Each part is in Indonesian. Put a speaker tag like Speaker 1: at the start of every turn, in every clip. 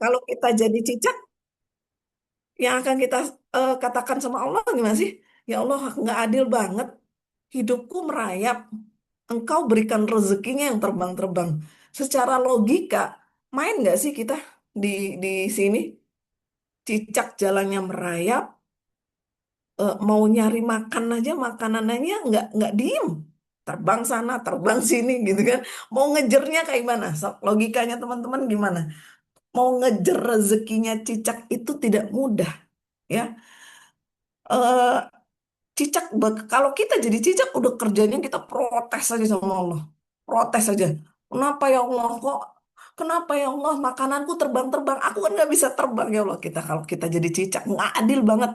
Speaker 1: Kalau kita jadi cicak, yang akan kita katakan sama Allah gimana sih? Ya Allah, nggak adil banget. Hidupku merayap. Engkau berikan rezekinya yang terbang-terbang. Secara logika, main nggak sih kita di di sini? Cicak jalannya merayap, mau nyari makan aja makanannya nggak diem. Terbang sana, terbang sini gitu kan. Mau ngejernya kayak gimana? Logikanya teman-teman gimana? Mau ngejer rezekinya cicak itu tidak mudah, ya. Eh, kalau kita jadi cicak udah kerjanya kita protes aja sama Allah. Protes aja. Kenapa ya Allah kok? Kenapa ya Allah makananku terbang-terbang? Aku kan nggak bisa terbang ya Allah kita kalau kita jadi cicak nggak adil banget.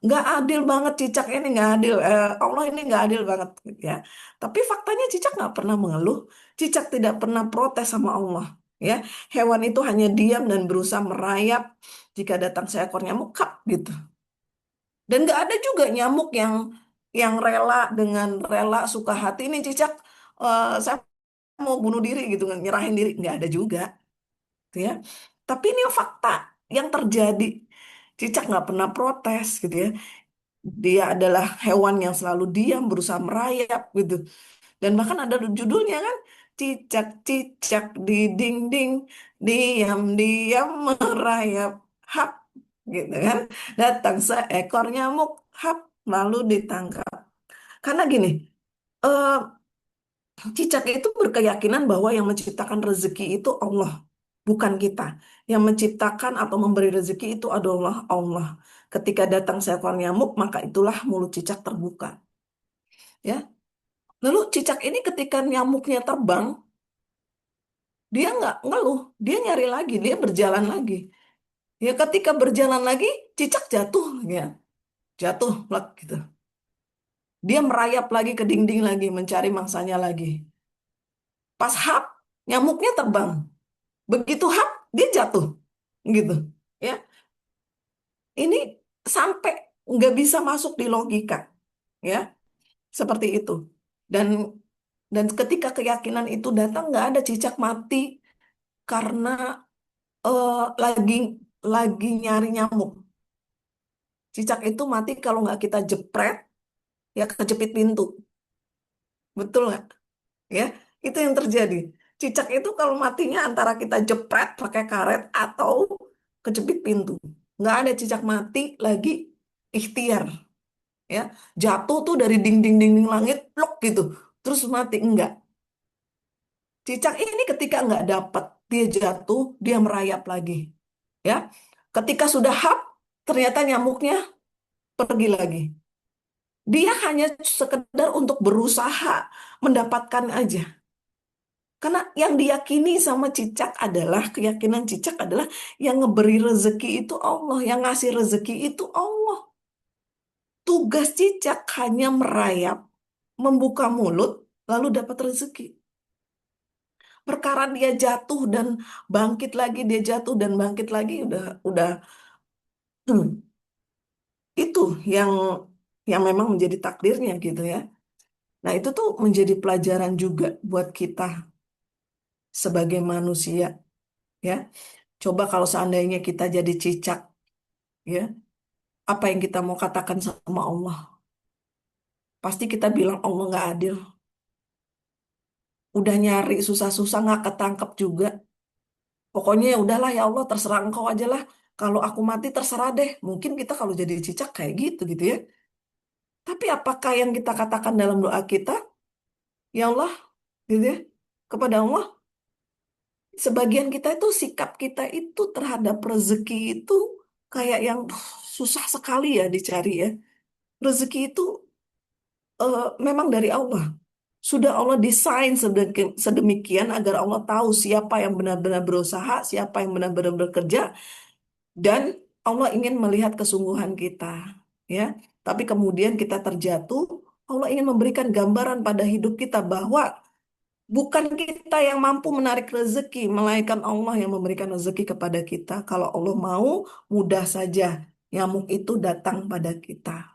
Speaker 1: Nggak adil banget cicak ini nggak adil. Allah ini nggak adil banget ya. Tapi faktanya cicak nggak pernah mengeluh. Cicak tidak pernah protes sama Allah. Ya, hewan itu hanya diam dan berusaha merayap jika datang seekor nyamuk kap gitu. Dan nggak ada juga nyamuk yang rela dengan rela suka hati ini cicak saya mau bunuh diri gitu nyerahin diri nggak ada juga gitu ya. Tapi ini fakta yang terjadi. Cicak nggak pernah protes gitu ya. Dia adalah hewan yang selalu diam berusaha merayap gitu. Dan bahkan ada judulnya kan cicak-cicak di dinding diam-diam merayap hap gitu kan. Datang seekor nyamuk hap lalu ditangkap. Karena gini, eh, cicak itu berkeyakinan bahwa yang menciptakan rezeki itu Allah, bukan kita. Yang menciptakan atau memberi rezeki itu adalah Allah. Ketika datang seekor nyamuk, maka itulah mulut cicak terbuka. Ya, lalu cicak ini ketika nyamuknya terbang, dia nggak ngeluh, dia nyari lagi, dia berjalan lagi. Ya, ketika berjalan lagi, cicak jatuh, ya, jatuh, plak, gitu. Dia merayap lagi ke dinding lagi, mencari mangsanya lagi. Pas hap, nyamuknya terbang. Begitu hap, dia jatuh, gitu. Ya, ini sampai nggak bisa masuk di logika, ya, seperti itu. Dan dan ketika keyakinan itu datang, nggak ada cicak mati karena eh, lagi lagi nyari nyamuk. Cicak itu mati kalau nggak kita jepret, ya kejepit pintu. Betul nggak? Ya, itu yang terjadi. Cicak itu kalau matinya antara kita jepret pakai karet atau kejepit pintu. Nggak ada cicak mati lagi ikhtiar. Ya, jatuh tuh dari dinding-dinding langit, pluk gitu. Terus mati. Enggak. Cicak ini ketika nggak dapat, dia jatuh, dia merayap lagi. Ya, ketika sudah hap, ternyata nyamuknya pergi lagi. Dia hanya sekedar untuk berusaha mendapatkan aja. Karena yang diyakini sama cicak adalah, keyakinan cicak adalah yang ngeberi rezeki itu Allah, yang ngasih rezeki itu Allah. Tugas cicak hanya merayap, membuka mulut, lalu dapat rezeki. Perkara dia jatuh dan bangkit lagi, dia jatuh dan bangkit lagi, udah itu yang yang memang menjadi takdirnya gitu ya. Nah, itu tuh menjadi pelajaran juga buat kita sebagai manusia, ya. Coba kalau seandainya kita jadi cicak, ya, apa yang kita mau katakan sama Allah? Pasti kita bilang Allah nggak adil. Udah nyari susah-susah nggak ketangkep juga. Pokoknya ya udahlah ya Allah terserah engkau aja lah. Kalau aku mati terserah deh. Mungkin kita kalau jadi cicak kayak gitu gitu ya. Tapi apakah yang kita katakan dalam doa kita, ya Allah, gitu ya, kepada Allah, sebagian kita itu sikap kita itu terhadap rezeki itu kayak yang susah sekali ya dicari ya. Rezeki itu memang dari Allah. Sudah Allah desain sedemikian agar Allah tahu siapa yang benar-benar berusaha, siapa yang benar-benar bekerja, dan Allah ingin melihat kesungguhan kita. Ya, tapi kemudian kita terjatuh, Allah ingin memberikan gambaran pada hidup kita bahwa bukan kita yang mampu menarik rezeki, melainkan Allah yang memberikan rezeki kepada kita. Kalau Allah mau, mudah saja nyamuk itu datang pada kita.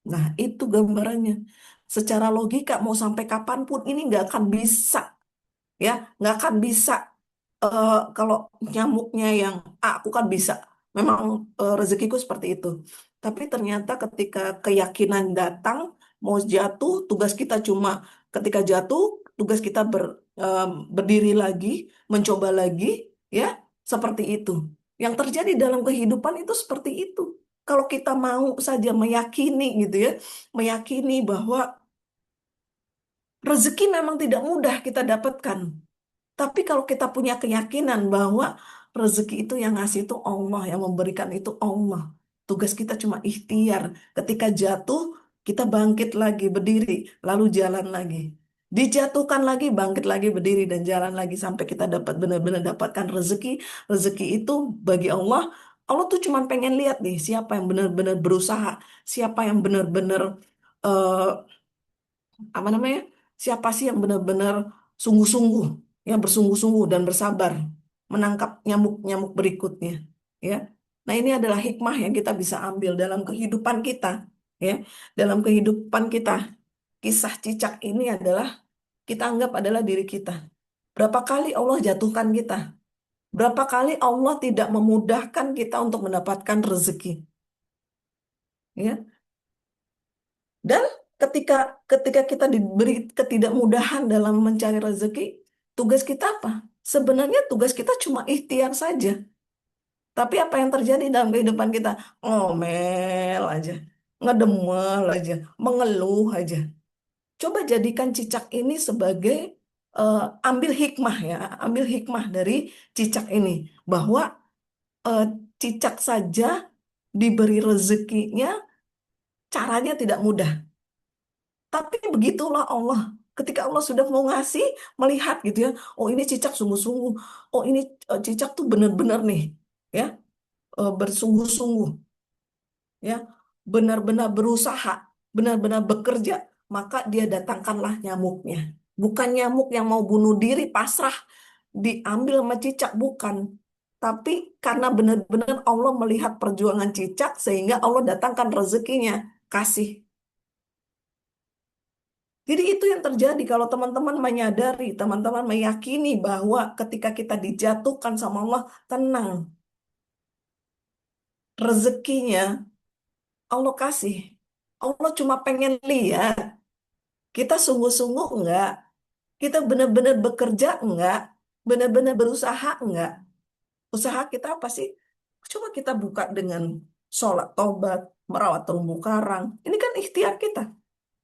Speaker 1: Nah, itu gambarannya. Secara logika, mau sampai kapanpun ini nggak akan bisa, ya, nggak akan bisa kalau nyamuknya yang aku kan bisa, memang rezekiku seperti itu. Tapi ternyata ketika keyakinan datang, mau jatuh, tugas kita cuma ketika jatuh, tugas kita berdiri lagi, mencoba lagi, ya, seperti itu. Yang terjadi dalam kehidupan itu seperti itu. Kalau kita mau saja meyakini gitu ya, meyakini bahwa rezeki memang tidak mudah kita dapatkan. Tapi kalau kita punya keyakinan bahwa rezeki itu yang ngasih itu Allah, yang memberikan itu Allah. Tugas kita cuma ikhtiar. Ketika jatuh, kita bangkit lagi, berdiri, lalu jalan lagi. Dijatuhkan lagi, bangkit lagi, berdiri, dan jalan lagi sampai kita dapat benar-benar dapatkan rezeki. Rezeki itu bagi Allah, Allah tuh cuma pengen lihat nih siapa yang benar-benar berusaha, siapa yang benar-benar eh, apa namanya? Siapa sih yang benar-benar sungguh-sungguh, yang bersungguh-sungguh dan bersabar menangkap nyamuk-nyamuk berikutnya, ya. Nah, ini adalah hikmah yang kita bisa ambil dalam kehidupan kita, ya. Dalam kehidupan kita, kisah cicak ini adalah kita anggap adalah diri kita. Berapa kali Allah jatuhkan kita? Berapa kali Allah tidak memudahkan kita untuk mendapatkan rezeki, ya? Dan ketika ketika kita diberi ketidakmudahan dalam mencari rezeki, tugas kita apa? Sebenarnya tugas kita cuma ikhtiar saja. Tapi apa yang terjadi dalam kehidupan kita? Ngomel aja, ngedemel aja, mengeluh aja. Coba jadikan cicak ini sebagai eh, ambil hikmah ya, ambil hikmah dari cicak ini bahwa eh, cicak saja diberi rezekinya caranya tidak mudah. Tapi begitulah Allah. Ketika Allah sudah mau ngasih, melihat gitu ya, oh ini cicak sungguh-sungguh, oh ini cicak tuh benar-benar nih, ya, bersungguh-sungguh, ya, benar-benar berusaha, benar-benar bekerja, maka dia datangkanlah nyamuknya. Bukan nyamuk yang mau bunuh diri, pasrah, diambil sama cicak, bukan. Tapi karena benar-benar Allah melihat perjuangan cicak, sehingga Allah datangkan rezekinya, kasih. Jadi itu yang terjadi kalau teman-teman menyadari, teman-teman meyakini bahwa ketika kita dijatuhkan sama Allah, tenang, rezekinya Allah kasih. Allah cuma pengen lihat kita sungguh-sungguh enggak, kita benar-benar bekerja enggak, benar-benar berusaha enggak. Usaha kita apa sih? Coba kita buka dengan sholat taubat, merawat terumbu karang. Ini kan ikhtiar kita,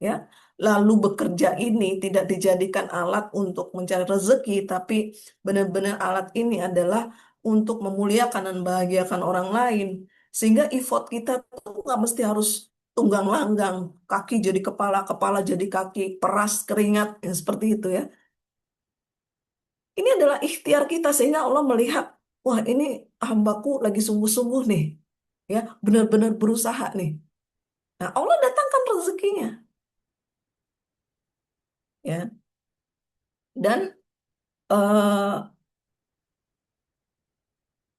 Speaker 1: ya. Lalu bekerja ini tidak dijadikan alat untuk mencari rezeki, tapi benar-benar alat ini adalah untuk memuliakan dan bahagiakan orang lain. Sehingga effort kita tuh nggak mesti harus tunggang langgang, kaki jadi kepala, kepala jadi kaki, peras keringat, yang seperti itu ya. Ini adalah ikhtiar kita sehingga Allah melihat, wah ini hambaku lagi sungguh-sungguh nih, ya benar-benar berusaha nih. Nah Allah datangkan rezekinya, ya. Dan eh,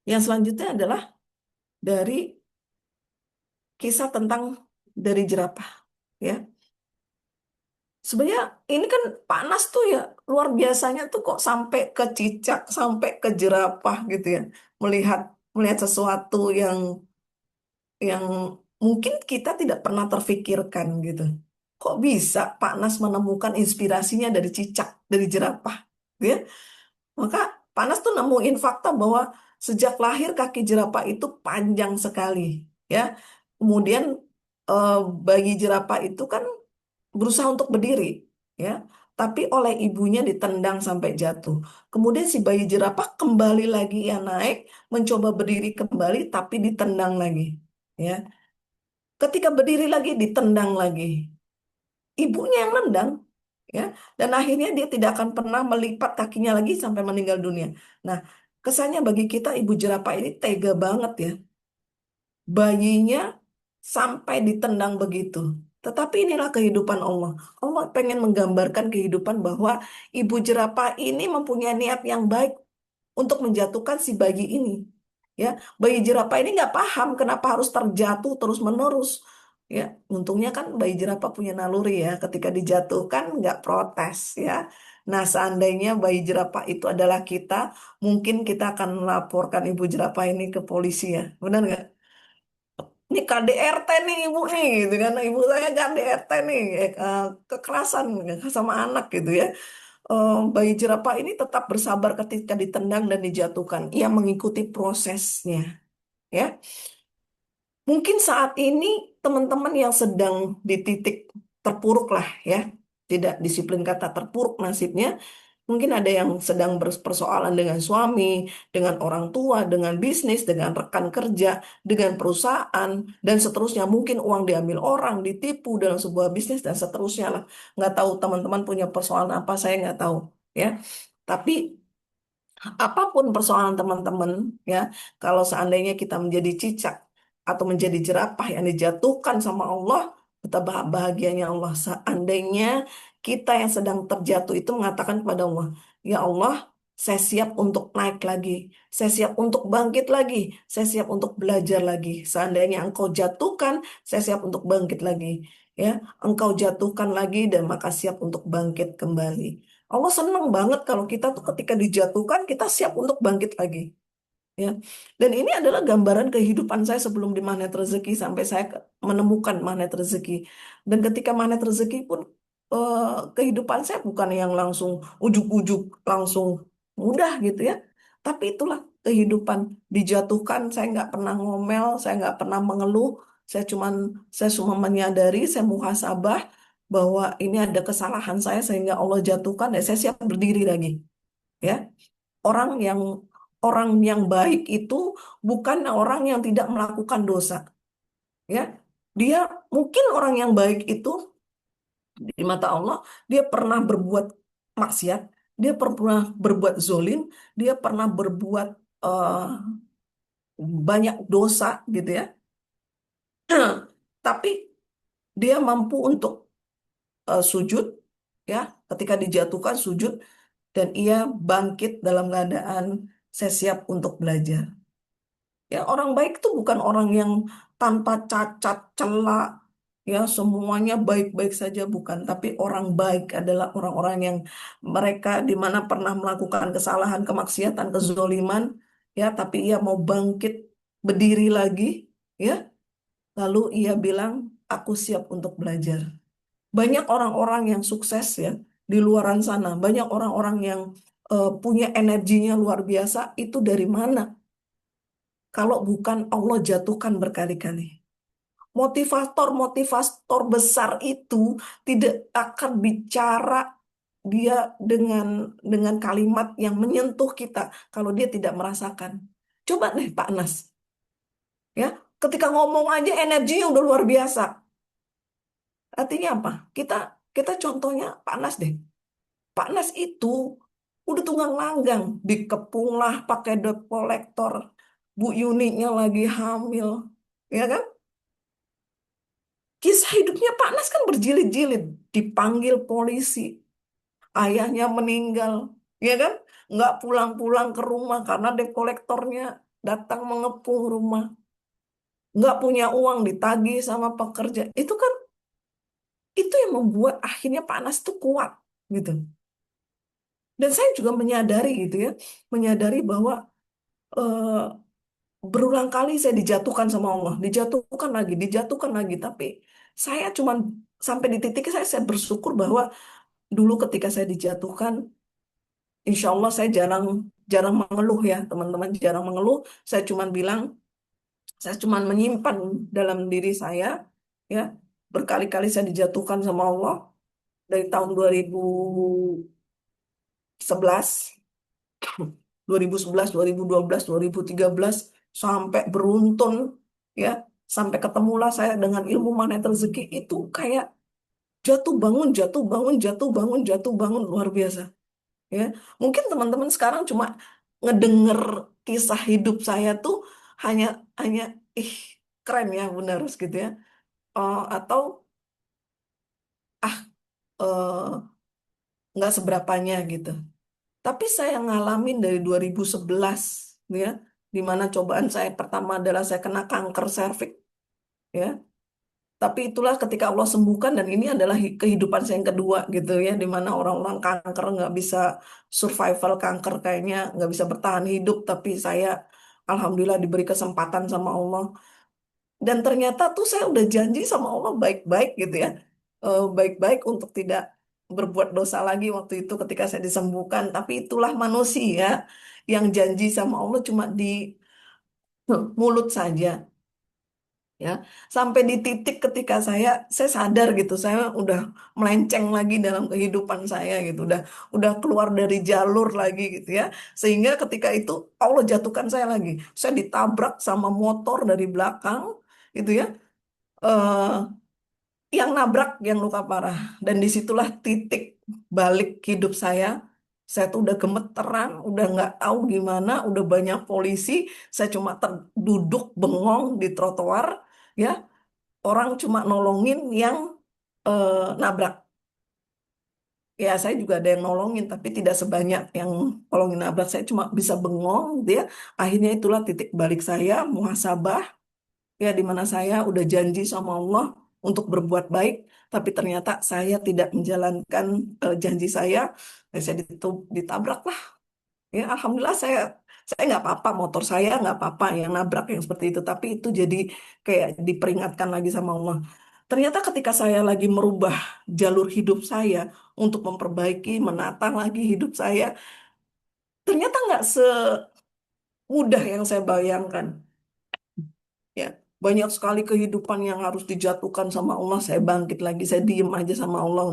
Speaker 1: yang selanjutnya adalah dari kisah tentang dari jerapah. Ya, sebenarnya ini kan panas tuh ya, luar biasanya tuh kok sampai ke cicak, sampai ke jerapah gitu ya. Melihat melihat sesuatu yang mungkin kita tidak pernah terfikirkan gitu. Kok bisa Pak Nas menemukan inspirasinya dari cicak, dari jerapah, gitu ya? Maka Panas tuh nemuin fakta bahwa sejak lahir kaki jerapah itu panjang sekali, ya. Kemudian eh, bayi jerapah itu kan berusaha untuk berdiri, ya. Tapi oleh ibunya ditendang sampai jatuh. Kemudian si bayi jerapah kembali lagi ya naik, mencoba berdiri kembali, tapi ditendang lagi, ya. Ketika berdiri lagi ditendang lagi. Ibunya yang nendang, ya, dan akhirnya dia tidak akan pernah melipat kakinya lagi sampai meninggal dunia. Nah, kesannya bagi kita ibu jerapah ini tega banget ya, bayinya sampai ditendang begitu. Tetapi inilah kehidupan Allah. Allah pengen menggambarkan kehidupan bahwa ibu jerapah ini mempunyai niat yang baik untuk menjatuhkan si bayi ini. Ya, bayi jerapah ini nggak paham kenapa harus terjatuh terus-menerus. Ya, untungnya kan bayi jerapah punya naluri ya, ketika dijatuhkan nggak protes ya. Nah, seandainya bayi jerapah itu adalah kita, mungkin kita akan melaporkan ibu jerapah ini ke polisi ya. Benar nggak? Ini KDRT nih ibu nih, gitu kan? Ibu saya KDRT nih, kekerasan sama anak gitu ya. Bayi jerapah ini tetap bersabar ketika ditendang dan dijatuhkan. Ia mengikuti prosesnya, ya. Mungkin saat ini teman-teman yang sedang di titik terpuruk lah ya, tidak disiplin kata terpuruk nasibnya. Mungkin ada yang sedang berpersoalan dengan suami, dengan orang tua, dengan bisnis, dengan rekan kerja, dengan perusahaan, dan seterusnya. Mungkin uang diambil orang, ditipu dalam sebuah bisnis, dan seterusnya lah. Nggak tahu teman-teman punya persoalan apa, saya nggak tahu. Ya, tapi apapun persoalan teman-teman, ya, kalau seandainya kita menjadi cicak atau menjadi jerapah yang dijatuhkan sama Allah, betapa bahagianya Allah. Seandainya kita yang sedang terjatuh itu mengatakan kepada Allah, ya Allah, saya siap untuk naik lagi, saya siap untuk bangkit lagi, saya siap untuk belajar lagi. Seandainya Engkau jatuhkan, saya siap untuk bangkit lagi. Ya, Engkau jatuhkan lagi dan maka siap untuk bangkit kembali. Allah senang banget kalau kita tuh ketika dijatuhkan kita siap untuk bangkit lagi, ya. Dan ini adalah gambaran kehidupan saya sebelum di magnet rezeki sampai saya menemukan magnet rezeki. Dan ketika magnet rezeki pun eh, kehidupan saya bukan yang langsung ujuk-ujuk langsung mudah gitu ya. Tapi itulah kehidupan, dijatuhkan saya nggak pernah ngomel, saya nggak pernah mengeluh, saya cuma menyadari, saya muhasabah bahwa ini ada kesalahan saya sehingga Allah jatuhkan, ya saya siap berdiri lagi, ya. Orang yang orang yang baik itu bukan orang yang tidak melakukan dosa, ya. Dia mungkin orang yang baik itu di mata Allah, dia pernah berbuat maksiat, dia pernah berbuat zolim, dia pernah berbuat eh, banyak dosa gitu ya. Tapi dia mampu untuk sujud, ya, ketika dijatuhkan sujud, dan ia bangkit dalam keadaan saya siap untuk belajar. Ya, orang baik itu bukan orang yang tanpa cacat, celah, ya semuanya baik-baik saja bukan. Tapi orang baik adalah orang-orang yang mereka di mana pernah melakukan kesalahan, kemaksiatan, kezoliman, ya, tapi ia mau bangkit, berdiri lagi, ya. Lalu ia bilang, aku siap untuk belajar. Banyak orang-orang yang sukses ya di luaran sana, banyak orang-orang yang punya energinya luar biasa. Itu dari mana? Kalau bukan Allah jatuhkan berkali-kali. Motivator-motivator besar itu tidak akan bicara dia dengan kalimat yang menyentuh kita kalau dia tidak merasakan. Coba deh Pak Nas, ya, ketika ngomong aja energinya udah luar biasa. Artinya apa? Kita kita contohnya Pak Nas deh. Pak Nas itu udah tunggang langgang, dikepung lah pakai debt collector. Bu Yuninya lagi hamil, ya kan? Kisah hidupnya Pak Nas kan berjilid-jilid, dipanggil polisi, ayahnya meninggal, ya kan? Nggak pulang-pulang ke rumah karena debt collectornya datang mengepung rumah, nggak punya uang ditagih sama pekerja. Itu yang membuat akhirnya Pak Nas tuh kuat, gitu. Dan saya juga menyadari gitu ya, menyadari bahwa eh, berulang kali saya dijatuhkan sama Allah, dijatuhkan lagi. Tapi saya cuman sampai di titik saya bersyukur bahwa dulu ketika saya dijatuhkan, insya Allah saya jarang jarang mengeluh ya teman-teman, jarang mengeluh. Saya cuman bilang, saya cuman menyimpan dalam diri saya, ya, berkali-kali saya dijatuhkan sama Allah dari tahun 2011, 2011, 2012, 2013 sampai beruntun, ya, sampai ketemulah saya dengan ilmu magnet rezeki itu kayak jatuh bangun, jatuh bangun, jatuh bangun, jatuh bangun luar biasa, ya. Mungkin teman-teman sekarang cuma ngedenger kisah hidup saya tuh hanya hanya ih keren ya benar gitu ya. Atau ah nggak seberapanya gitu. Tapi saya ngalamin dari 2011, ya, di mana cobaan saya pertama adalah saya kena kanker serviks, ya. Tapi itulah ketika Allah sembuhkan dan ini adalah kehidupan saya yang kedua gitu ya, di mana orang-orang kanker nggak bisa survival kanker kayaknya nggak bisa bertahan hidup, tapi saya alhamdulillah diberi kesempatan sama Allah. Dan ternyata tuh saya udah janji sama Allah baik-baik gitu ya. Baik-baik untuk tidak berbuat dosa lagi waktu itu ketika saya disembuhkan. Tapi itulah manusia yang janji sama Allah cuma di mulut saja ya. Sampai di titik ketika saya sadar gitu, saya udah melenceng lagi dalam kehidupan saya gitu. Udah keluar dari jalur lagi gitu ya. Sehingga ketika itu Allah jatuhkan saya lagi. Saya ditabrak sama motor dari belakang gitu ya. eh yang nabrak yang luka parah dan disitulah titik balik hidup saya tuh udah gemeteran udah nggak tahu gimana udah banyak polisi saya cuma terduduk bengong di trotoar ya orang cuma nolongin yang nabrak ya saya juga ada yang nolongin tapi tidak sebanyak yang nolongin nabrak saya cuma bisa bengong dia akhirnya itulah titik balik saya muhasabah ya di mana saya udah janji sama Allah untuk berbuat baik, tapi ternyata saya tidak menjalankan janji saya. Saya ditabrak lah. Ya, alhamdulillah saya nggak apa-apa, motor saya nggak apa-apa yang nabrak yang seperti itu. Tapi itu jadi kayak diperingatkan lagi sama Allah. Ternyata ketika saya lagi merubah jalur hidup saya untuk memperbaiki, menata lagi hidup saya, ternyata nggak semudah yang saya bayangkan. Ya, banyak sekali kehidupan yang harus dijatuhkan sama Allah. Saya bangkit lagi, saya diem aja sama Allah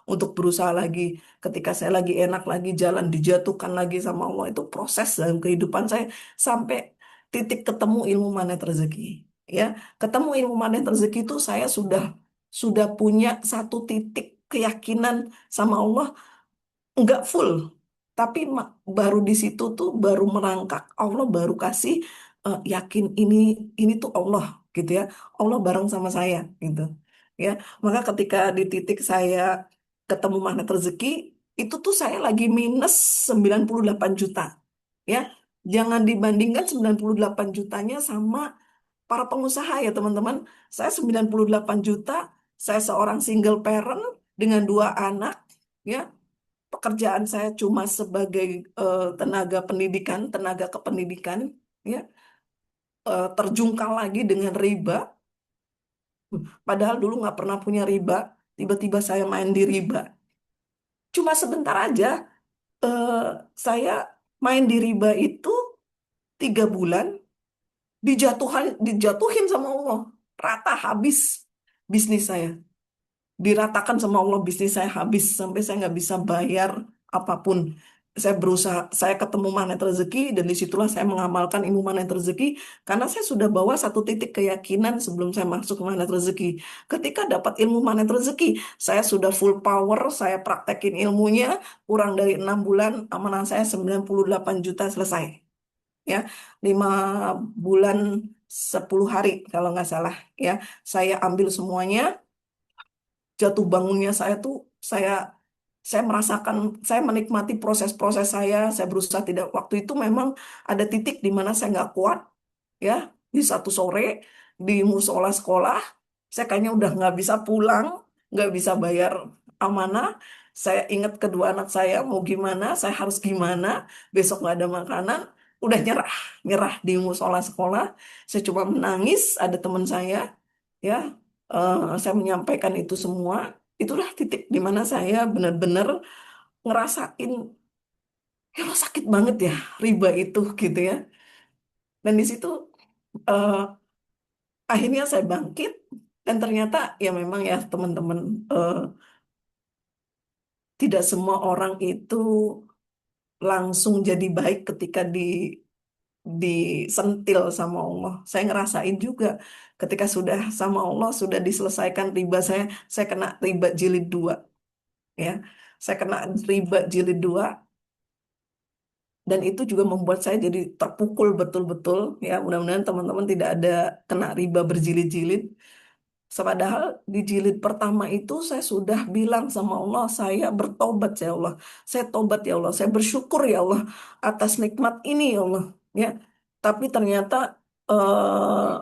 Speaker 1: untuk berusaha lagi. Ketika saya lagi enak lagi jalan, dijatuhkan lagi sama Allah. Itu proses dalam kehidupan saya sampai titik ketemu ilmu manet rezeki. Ya, ketemu ilmu manet rezeki itu saya sudah punya satu titik keyakinan sama Allah nggak full tapi baru di situ tuh baru merangkak Allah baru kasih yakin ini tuh Allah gitu ya Allah bareng sama saya gitu ya maka ketika di titik saya ketemu magnet rezeki itu tuh saya lagi minus 98 juta ya jangan dibandingkan 98 jutanya sama para pengusaha ya teman-teman saya 98 juta saya seorang single parent dengan dua anak ya pekerjaan saya cuma sebagai tenaga pendidikan, tenaga kependidikan, ya, terjungkal lagi dengan riba. Padahal dulu nggak pernah punya riba, tiba-tiba saya main di riba. Cuma sebentar aja, eh, saya main di riba itu 3 bulan, dijatuhin sama Allah, rata habis bisnis saya. Diratakan sama Allah bisnis saya habis sampai saya nggak bisa bayar apapun. Saya berusaha, saya ketemu magnet rezeki dan disitulah saya mengamalkan ilmu magnet rezeki karena saya sudah bawa satu titik keyakinan sebelum saya masuk ke magnet rezeki. Ketika dapat ilmu magnet rezeki, saya sudah full power, saya praktekin ilmunya, kurang dari 6 bulan, amanah saya 98 juta selesai. Ya, 5 bulan 10 hari kalau nggak salah. Ya, saya ambil semuanya jatuh bangunnya saya tuh saya saya merasakan saya menikmati proses-proses saya berusaha tidak waktu itu memang ada titik di mana saya nggak kuat ya di satu sore di musola sekolah saya kayaknya udah nggak bisa pulang nggak bisa bayar amanah saya ingat kedua anak saya mau gimana saya harus gimana besok nggak ada makanan udah nyerah nyerah di musola sekolah saya coba menangis ada teman saya ya saya menyampaikan itu semua itulah titik di mana saya benar-benar ngerasain ya Allah, sakit banget ya riba itu gitu ya dan di situ eh, akhirnya saya bangkit dan ternyata ya memang ya teman-teman eh, tidak semua orang itu langsung jadi baik ketika disentil sama Allah. Saya ngerasain juga ketika sudah sama Allah sudah diselesaikan riba saya kena riba jilid 2 ya. Saya kena riba jilid 2 dan itu juga membuat saya jadi terpukul betul-betul ya. Mudah-mudahan teman-teman tidak ada kena riba berjilid-jilid. Padahal di jilid pertama itu saya sudah bilang sama Allah, saya bertobat ya Allah. Saya tobat ya Allah. Saya bersyukur ya Allah atas nikmat ini ya Allah. Ya. Tapi ternyata eh,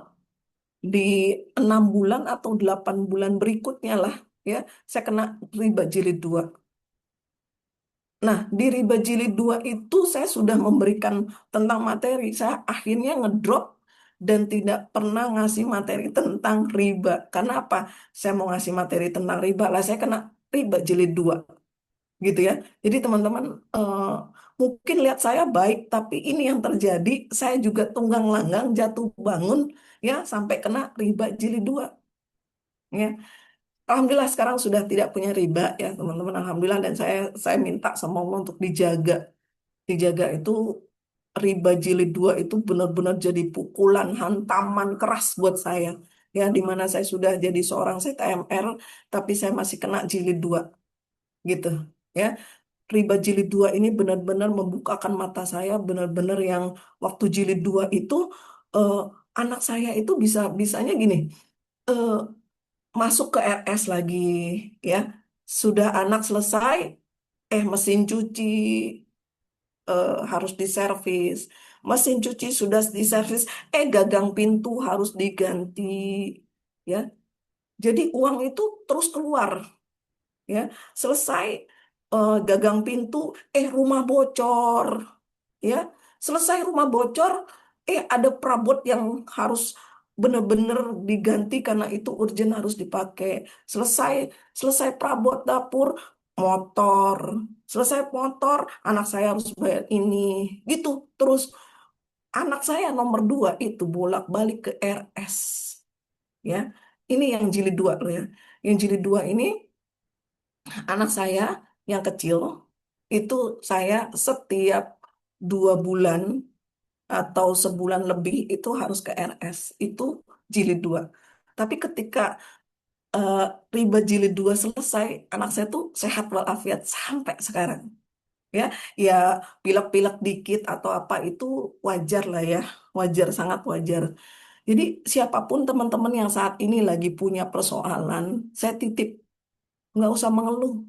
Speaker 1: di 6 bulan atau 8 bulan berikutnya lah, ya, saya kena riba jilid 2. Nah, di riba jilid 2 itu saya sudah memberikan tentang materi. Saya akhirnya ngedrop dan tidak pernah ngasih materi tentang riba. Karena apa? Saya mau ngasih materi tentang riba lah, saya kena riba jilid 2, gitu ya. Jadi teman-teman, eh, mungkin lihat saya baik, tapi ini yang terjadi, saya juga tunggang langgang jatuh bangun ya sampai kena riba jilid 2, ya. Alhamdulillah sekarang sudah tidak punya riba ya teman-teman, alhamdulillah. Dan saya minta sama Allah untuk dijaga. Dijaga itu, riba jilid 2 itu benar-benar jadi pukulan hantaman keras buat saya. Ya, di mana saya sudah jadi seorang CTMR, tapi saya masih kena jilid 2, gitu. Ya, riba jilid 2 ini benar-benar membukakan mata saya, benar-benar yang waktu jilid 2 itu, eh, anak saya itu bisanya gini, eh, masuk ke RS lagi, ya. Sudah anak selesai, mesin cuci harus diservis. Mesin cuci sudah diservis, gagang pintu harus diganti, ya. Jadi uang itu terus keluar, ya. Selesai gagang pintu, rumah bocor, ya. Selesai rumah bocor, ada perabot yang harus benar-benar diganti karena itu urgent harus dipakai. Selesai selesai perabot dapur, motor. Selesai motor, anak saya harus bayar ini, gitu. Terus anak saya nomor 2 itu bolak-balik ke RS, ya. Ini yang jilid 2 loh, ya. Yang jilid 2 ini, anak saya yang kecil itu, saya setiap 2 bulan atau sebulan lebih itu harus ke RS. Itu jilid 2. Tapi ketika eh, riba jilid 2 selesai, anak saya tuh sehat walafiat sampai sekarang. Ya, ya, pilek-pilek dikit atau apa itu wajar lah ya, wajar, sangat wajar. Jadi siapapun teman-teman yang saat ini lagi punya persoalan, saya titip, nggak usah mengeluh,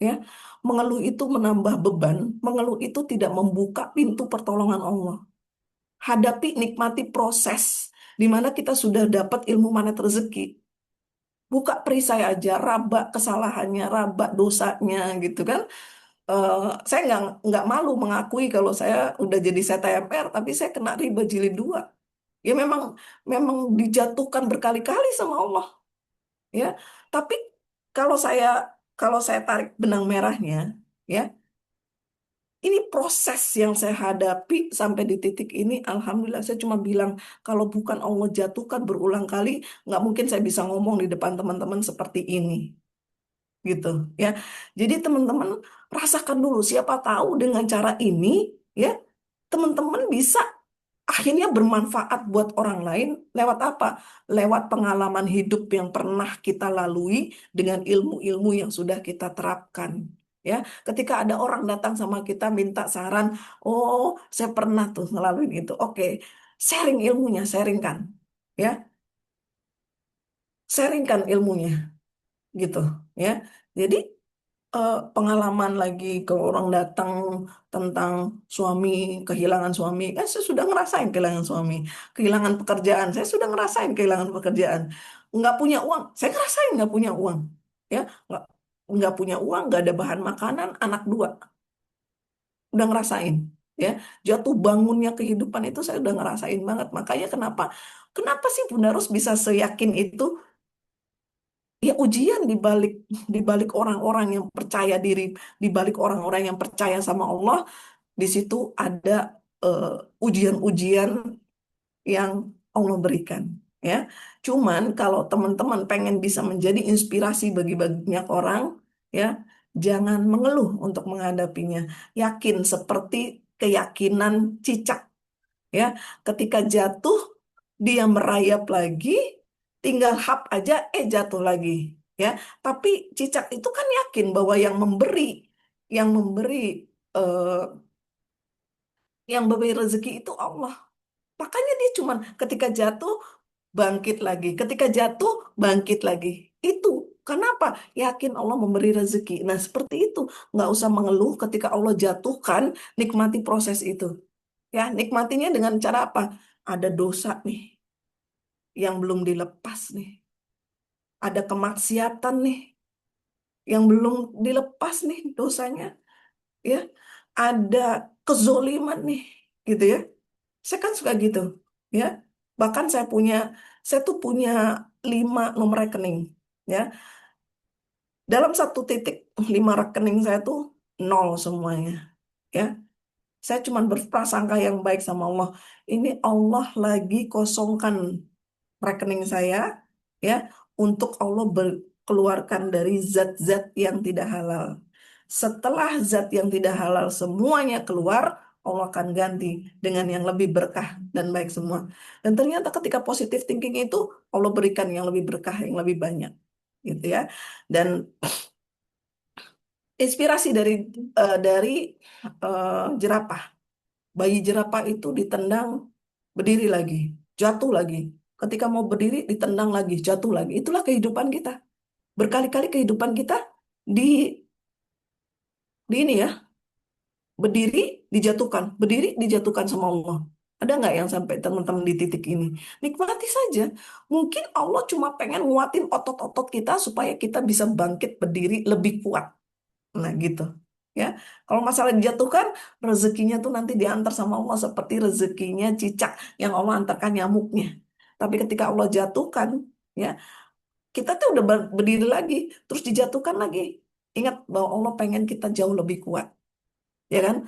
Speaker 1: ya. Mengeluh itu menambah beban, mengeluh itu tidak membuka pintu pertolongan Allah. Hadapi, nikmati proses di mana kita sudah dapat ilmu manet rezeki. Buka perisai aja, raba kesalahannya, raba dosanya, gitu kan. Eh, saya nggak malu mengakui kalau saya udah jadi CTMR, tapi saya kena riba jilid 2. Ya, memang memang dijatuhkan berkali-kali sama Allah, ya. Tapi kalau saya kalau saya tarik benang merahnya, ya, ini proses yang saya hadapi sampai di titik ini. Alhamdulillah, saya cuma bilang, kalau bukan Allah jatuhkan berulang kali, nggak mungkin saya bisa ngomong di depan teman-teman seperti ini, gitu, ya. Jadi teman-teman rasakan dulu, siapa tahu dengan cara ini, ya, teman-teman bisa akhirnya bermanfaat buat orang lain. Lewat apa? Lewat pengalaman hidup yang pernah kita lalui dengan ilmu-ilmu yang sudah kita terapkan. Ya, ketika ada orang datang sama kita minta saran, oh, saya pernah tuh ngelaluin itu. Oke, sharing ilmunya, sharingkan. Ya, sharingkan ilmunya, gitu, ya. Jadi pengalaman lagi ke orang datang tentang suami, kehilangan suami, kan saya sudah ngerasain kehilangan suami, kehilangan pekerjaan, saya sudah ngerasain kehilangan pekerjaan, nggak punya uang, saya ngerasain nggak punya uang, ya, nggak punya uang, nggak ada bahan makanan, anak 2, udah ngerasain, ya. Jatuh bangunnya kehidupan itu saya udah ngerasain banget. Makanya kenapa kenapa sih Bunda Ros bisa seyakin itu? Ya, ujian di balik orang-orang yang percaya diri, di balik orang-orang yang percaya sama Allah, di situ ada eh, ujian-ujian yang Allah berikan, ya. Cuman kalau teman-teman pengen bisa menjadi inspirasi bagi banyak orang, ya, jangan mengeluh untuk menghadapinya. Yakin seperti keyakinan cicak, ya. Ketika jatuh, dia merayap lagi, tinggal hap aja, jatuh lagi, ya. Tapi cicak itu kan yakin bahwa yang memberi eh, yang memberi rezeki itu Allah. Makanya dia cuman ketika jatuh bangkit lagi, ketika jatuh bangkit lagi. Itu kenapa? Yakin Allah memberi rezeki. Nah, seperti itu. Nggak usah mengeluh ketika Allah jatuhkan, nikmati proses itu. Ya, nikmatinya dengan cara apa? Ada dosa nih. yang belum dilepas nih. Ada kemaksiatan nih yang belum dilepas nih dosanya, ya. Ada kezoliman nih, gitu ya. Saya kan suka gitu, ya. Bahkan saya tuh punya 5 nomor rekening, ya. Dalam satu titik 5 rekening saya tuh nol semuanya, ya. Saya cuma berprasangka yang baik sama Allah. Ini Allah lagi kosongkan rekening saya, ya, untuk Allah berkeluarkan dari zat-zat yang tidak halal. Setelah zat yang tidak halal semuanya keluar, Allah akan ganti dengan yang lebih berkah dan baik semua. Dan ternyata ketika positive thinking itu, Allah berikan yang lebih berkah, yang lebih banyak, gitu ya. Dan inspirasi dari jerapah. Bayi jerapah itu ditendang, berdiri lagi, jatuh lagi. Ketika mau berdiri, ditendang lagi, jatuh lagi. Itulah kehidupan kita. Berkali-kali kehidupan kita di di ini ya, berdiri dijatuhkan sama Allah. Ada nggak yang sampai teman-teman di titik ini? Nikmati saja. Mungkin Allah cuma pengen nguatin otot-otot kita supaya kita bisa bangkit berdiri lebih kuat. Nah, gitu. Ya, kalau masalah dijatuhkan, rezekinya tuh nanti diantar sama Allah seperti rezekinya cicak yang Allah antarkan nyamuknya. Tapi ketika Allah jatuhkan, ya, kita tuh udah berdiri lagi, terus dijatuhkan lagi. Ingat bahwa Allah pengen kita jauh lebih kuat, ya kan?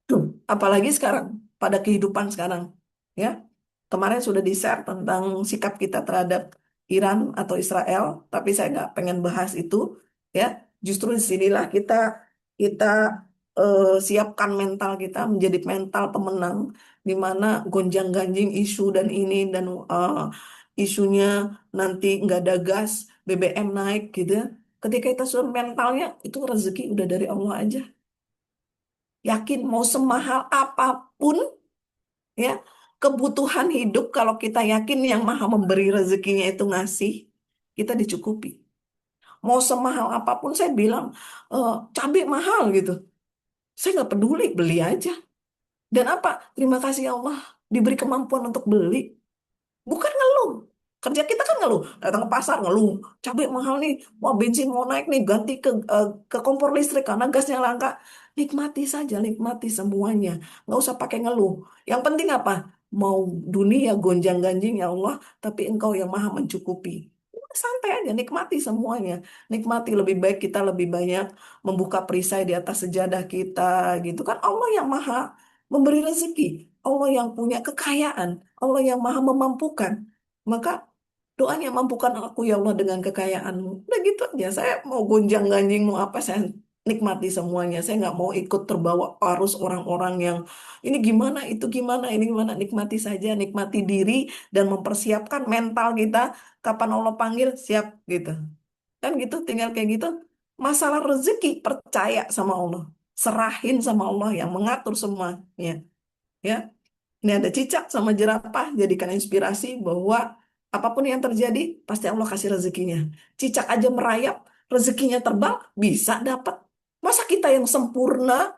Speaker 1: Tuh, apalagi sekarang, pada kehidupan sekarang, ya. Kemarin sudah di-share tentang sikap kita terhadap Iran atau Israel, tapi saya nggak pengen bahas itu, ya. Justru disinilah kita siapkan mental kita menjadi mental pemenang, di mana gonjang-ganjing isu dan ini dan isunya nanti nggak ada gas, BBM naik gitu ya. Ketika kita sudah mentalnya, itu rezeki udah dari Allah aja. Yakin mau semahal apapun, ya, kebutuhan hidup, kalau kita yakin yang maha memberi rezekinya itu ngasih, kita dicukupi. Mau semahal apapun, saya bilang cabai mahal gitu, saya nggak peduli, beli aja. Dan apa, terima kasih ya Allah diberi kemampuan untuk beli. Bukan ngeluh. Kerja kita kan ngeluh. Datang ke pasar ngeluh. Cabai mahal nih. Wah, bensin mau naik nih. Ganti ke kompor listrik karena gasnya langka. Nikmati saja, nikmati semuanya. Nggak usah pakai ngeluh. Yang penting apa? Mau dunia gonjang-ganjing ya Allah, tapi Engkau yang maha mencukupi. Udah, santai aja, nikmati semuanya. Nikmati, lebih baik kita lebih banyak membuka perisai di atas sejadah kita, gitu kan. Allah yang maha memberi rezeki. Allah yang punya kekayaan. Allah yang maha memampukan. Maka doanya, mampukan aku ya Allah dengan kekayaanmu. Udah gitu aja. Saya mau gonjang-ganjing, mau apa, saya nikmati semuanya. Saya nggak mau ikut terbawa arus orang-orang yang ini gimana, itu gimana, ini gimana. Nikmati saja, nikmati diri, dan mempersiapkan mental kita. Kapan Allah panggil, siap gitu. Kan gitu, tinggal kayak gitu. Masalah rezeki, percaya sama Allah. Serahin sama Allah yang mengatur semuanya. Ya, ini ada cicak sama jerapah, jadikan inspirasi bahwa apapun yang terjadi, pasti Allah kasih rezekinya. Cicak aja merayap, rezekinya terbang, bisa dapat. Masa kita yang sempurna,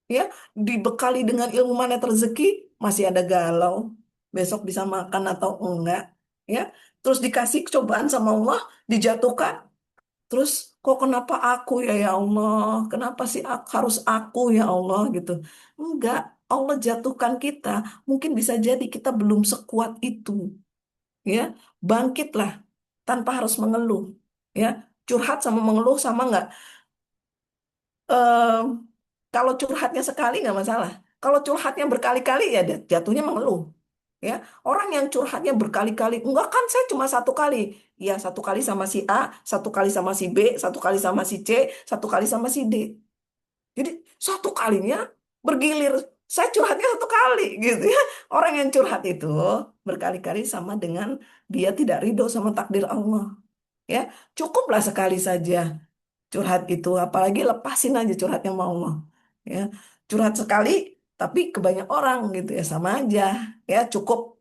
Speaker 1: ya, dibekali dengan ilmu manet rezeki, masih ada galau, besok bisa makan atau enggak, ya. Terus dikasih cobaan sama Allah, dijatuhkan, terus kok kenapa aku ya, ya Allah? Kenapa sih harus aku ya Allah gitu? Enggak, Allah jatuhkan kita. Mungkin bisa jadi kita belum sekuat itu, ya. Bangkitlah tanpa harus mengeluh, ya. Curhat sama mengeluh sama nggak? Ehm, Kalau curhatnya sekali nggak masalah. Kalau curhatnya berkali-kali, ya jatuhnya mengeluh. Ya, orang yang curhatnya berkali-kali, enggak kan saya cuma satu kali. Ya, satu kali sama si A, satu kali sama si B, satu kali sama si C, satu kali sama si D. Jadi satu kalinya bergilir. Saya curhatnya satu kali gitu ya. Orang yang curhat itu berkali-kali sama dengan dia tidak ridho sama takdir Allah. Ya, cukuplah sekali saja curhat itu, apalagi lepasin aja curhatnya sama Allah. Ya, curhat sekali tapi ke banyak orang gitu ya, sama aja. Ya, cukup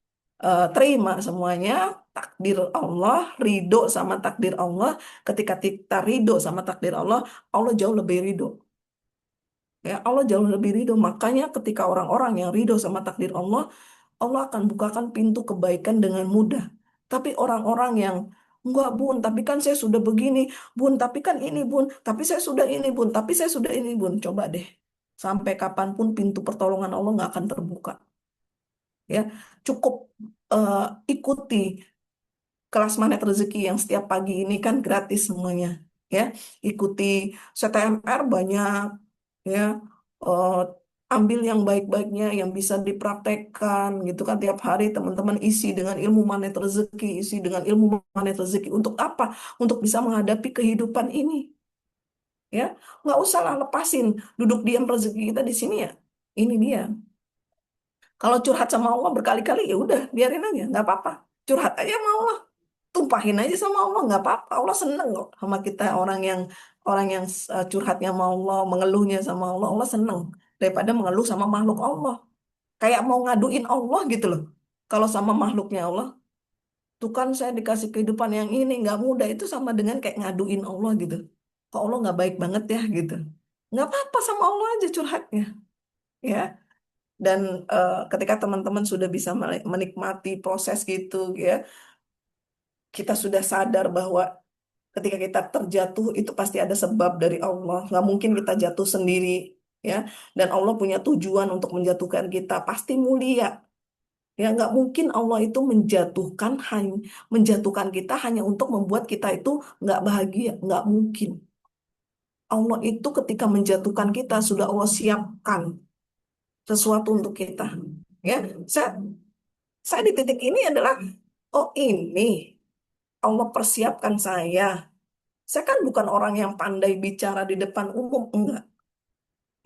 Speaker 1: terima semuanya takdir Allah, ridho sama takdir Allah. Ketika kita ridho sama takdir Allah, Allah jauh lebih ridho. Ya, Allah jauh lebih ridho. Makanya ketika orang-orang yang ridho sama takdir Allah, Allah akan bukakan pintu kebaikan dengan mudah. Tapi orang-orang yang enggak bun, tapi kan saya sudah begini, bun, tapi kan ini bun, tapi saya sudah ini bun, tapi saya sudah ini bun. Coba deh, sampai kapanpun pintu pertolongan Allah nggak akan terbuka. Ya, cukup eh, ikuti kelas Manet Rezeki yang setiap pagi ini kan gratis semuanya. Ya, ikuti CTMR banyak, ya, eh, ambil yang baik-baiknya yang bisa dipraktekkan gitu kan tiap hari teman-teman isi dengan ilmu Manet Rezeki, isi dengan ilmu Manet Rezeki untuk apa? Untuk bisa menghadapi kehidupan ini, ya. Nggak usah lah lepasin duduk diam rezeki kita di sini ya. Ini dia. Kalau curhat sama Allah berkali-kali ya udah biarin aja, nggak apa-apa. Curhat aja sama Allah, tumpahin aja sama Allah, nggak apa-apa. Allah seneng kok sama kita, orang yang curhatnya sama Allah, mengeluhnya sama Allah. Allah seneng daripada mengeluh sama makhluk Allah, kayak mau ngaduin Allah gitu loh. Kalau sama makhluknya Allah, tuh kan saya dikasih kehidupan yang ini nggak mudah, itu sama dengan kayak ngaduin Allah gitu. Kok Allah nggak baik banget ya gitu. Nggak apa-apa, sama Allah aja curhatnya, ya. Dan ketika teman-teman sudah bisa menikmati proses gitu, ya, kita sudah sadar bahwa ketika kita terjatuh itu pasti ada sebab dari Allah. Nggak mungkin kita jatuh sendiri, ya. Dan Allah punya tujuan untuk menjatuhkan kita, pasti mulia. Ya, nggak mungkin Allah itu menjatuhkan kita hanya untuk membuat kita itu nggak bahagia. Nggak mungkin. Allah itu ketika menjatuhkan kita sudah Allah siapkan sesuatu untuk kita. Ya, saya, saya di titik ini adalah, oh ini Allah persiapkan saya. Saya kan bukan orang yang pandai bicara di depan umum, enggak.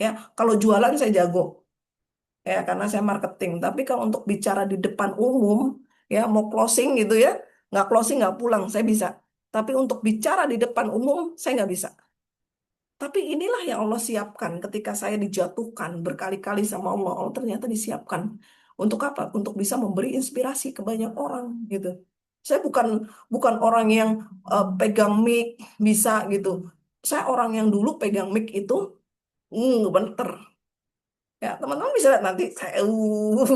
Speaker 1: Ya, kalau jualan saya jago, ya karena saya marketing. Tapi kalau untuk bicara di depan umum, ya mau closing gitu ya, nggak closing nggak pulang, saya bisa. Tapi untuk bicara di depan umum, saya nggak bisa. Tapi inilah yang Allah siapkan ketika saya dijatuhkan berkali-kali sama Allah. Allah ternyata disiapkan. Untuk apa? Untuk bisa memberi inspirasi ke banyak orang gitu. Saya bukan bukan orang yang pegang mic bisa gitu. Saya orang yang dulu pegang mic itu bener. Ya, teman-teman bisa lihat nanti saya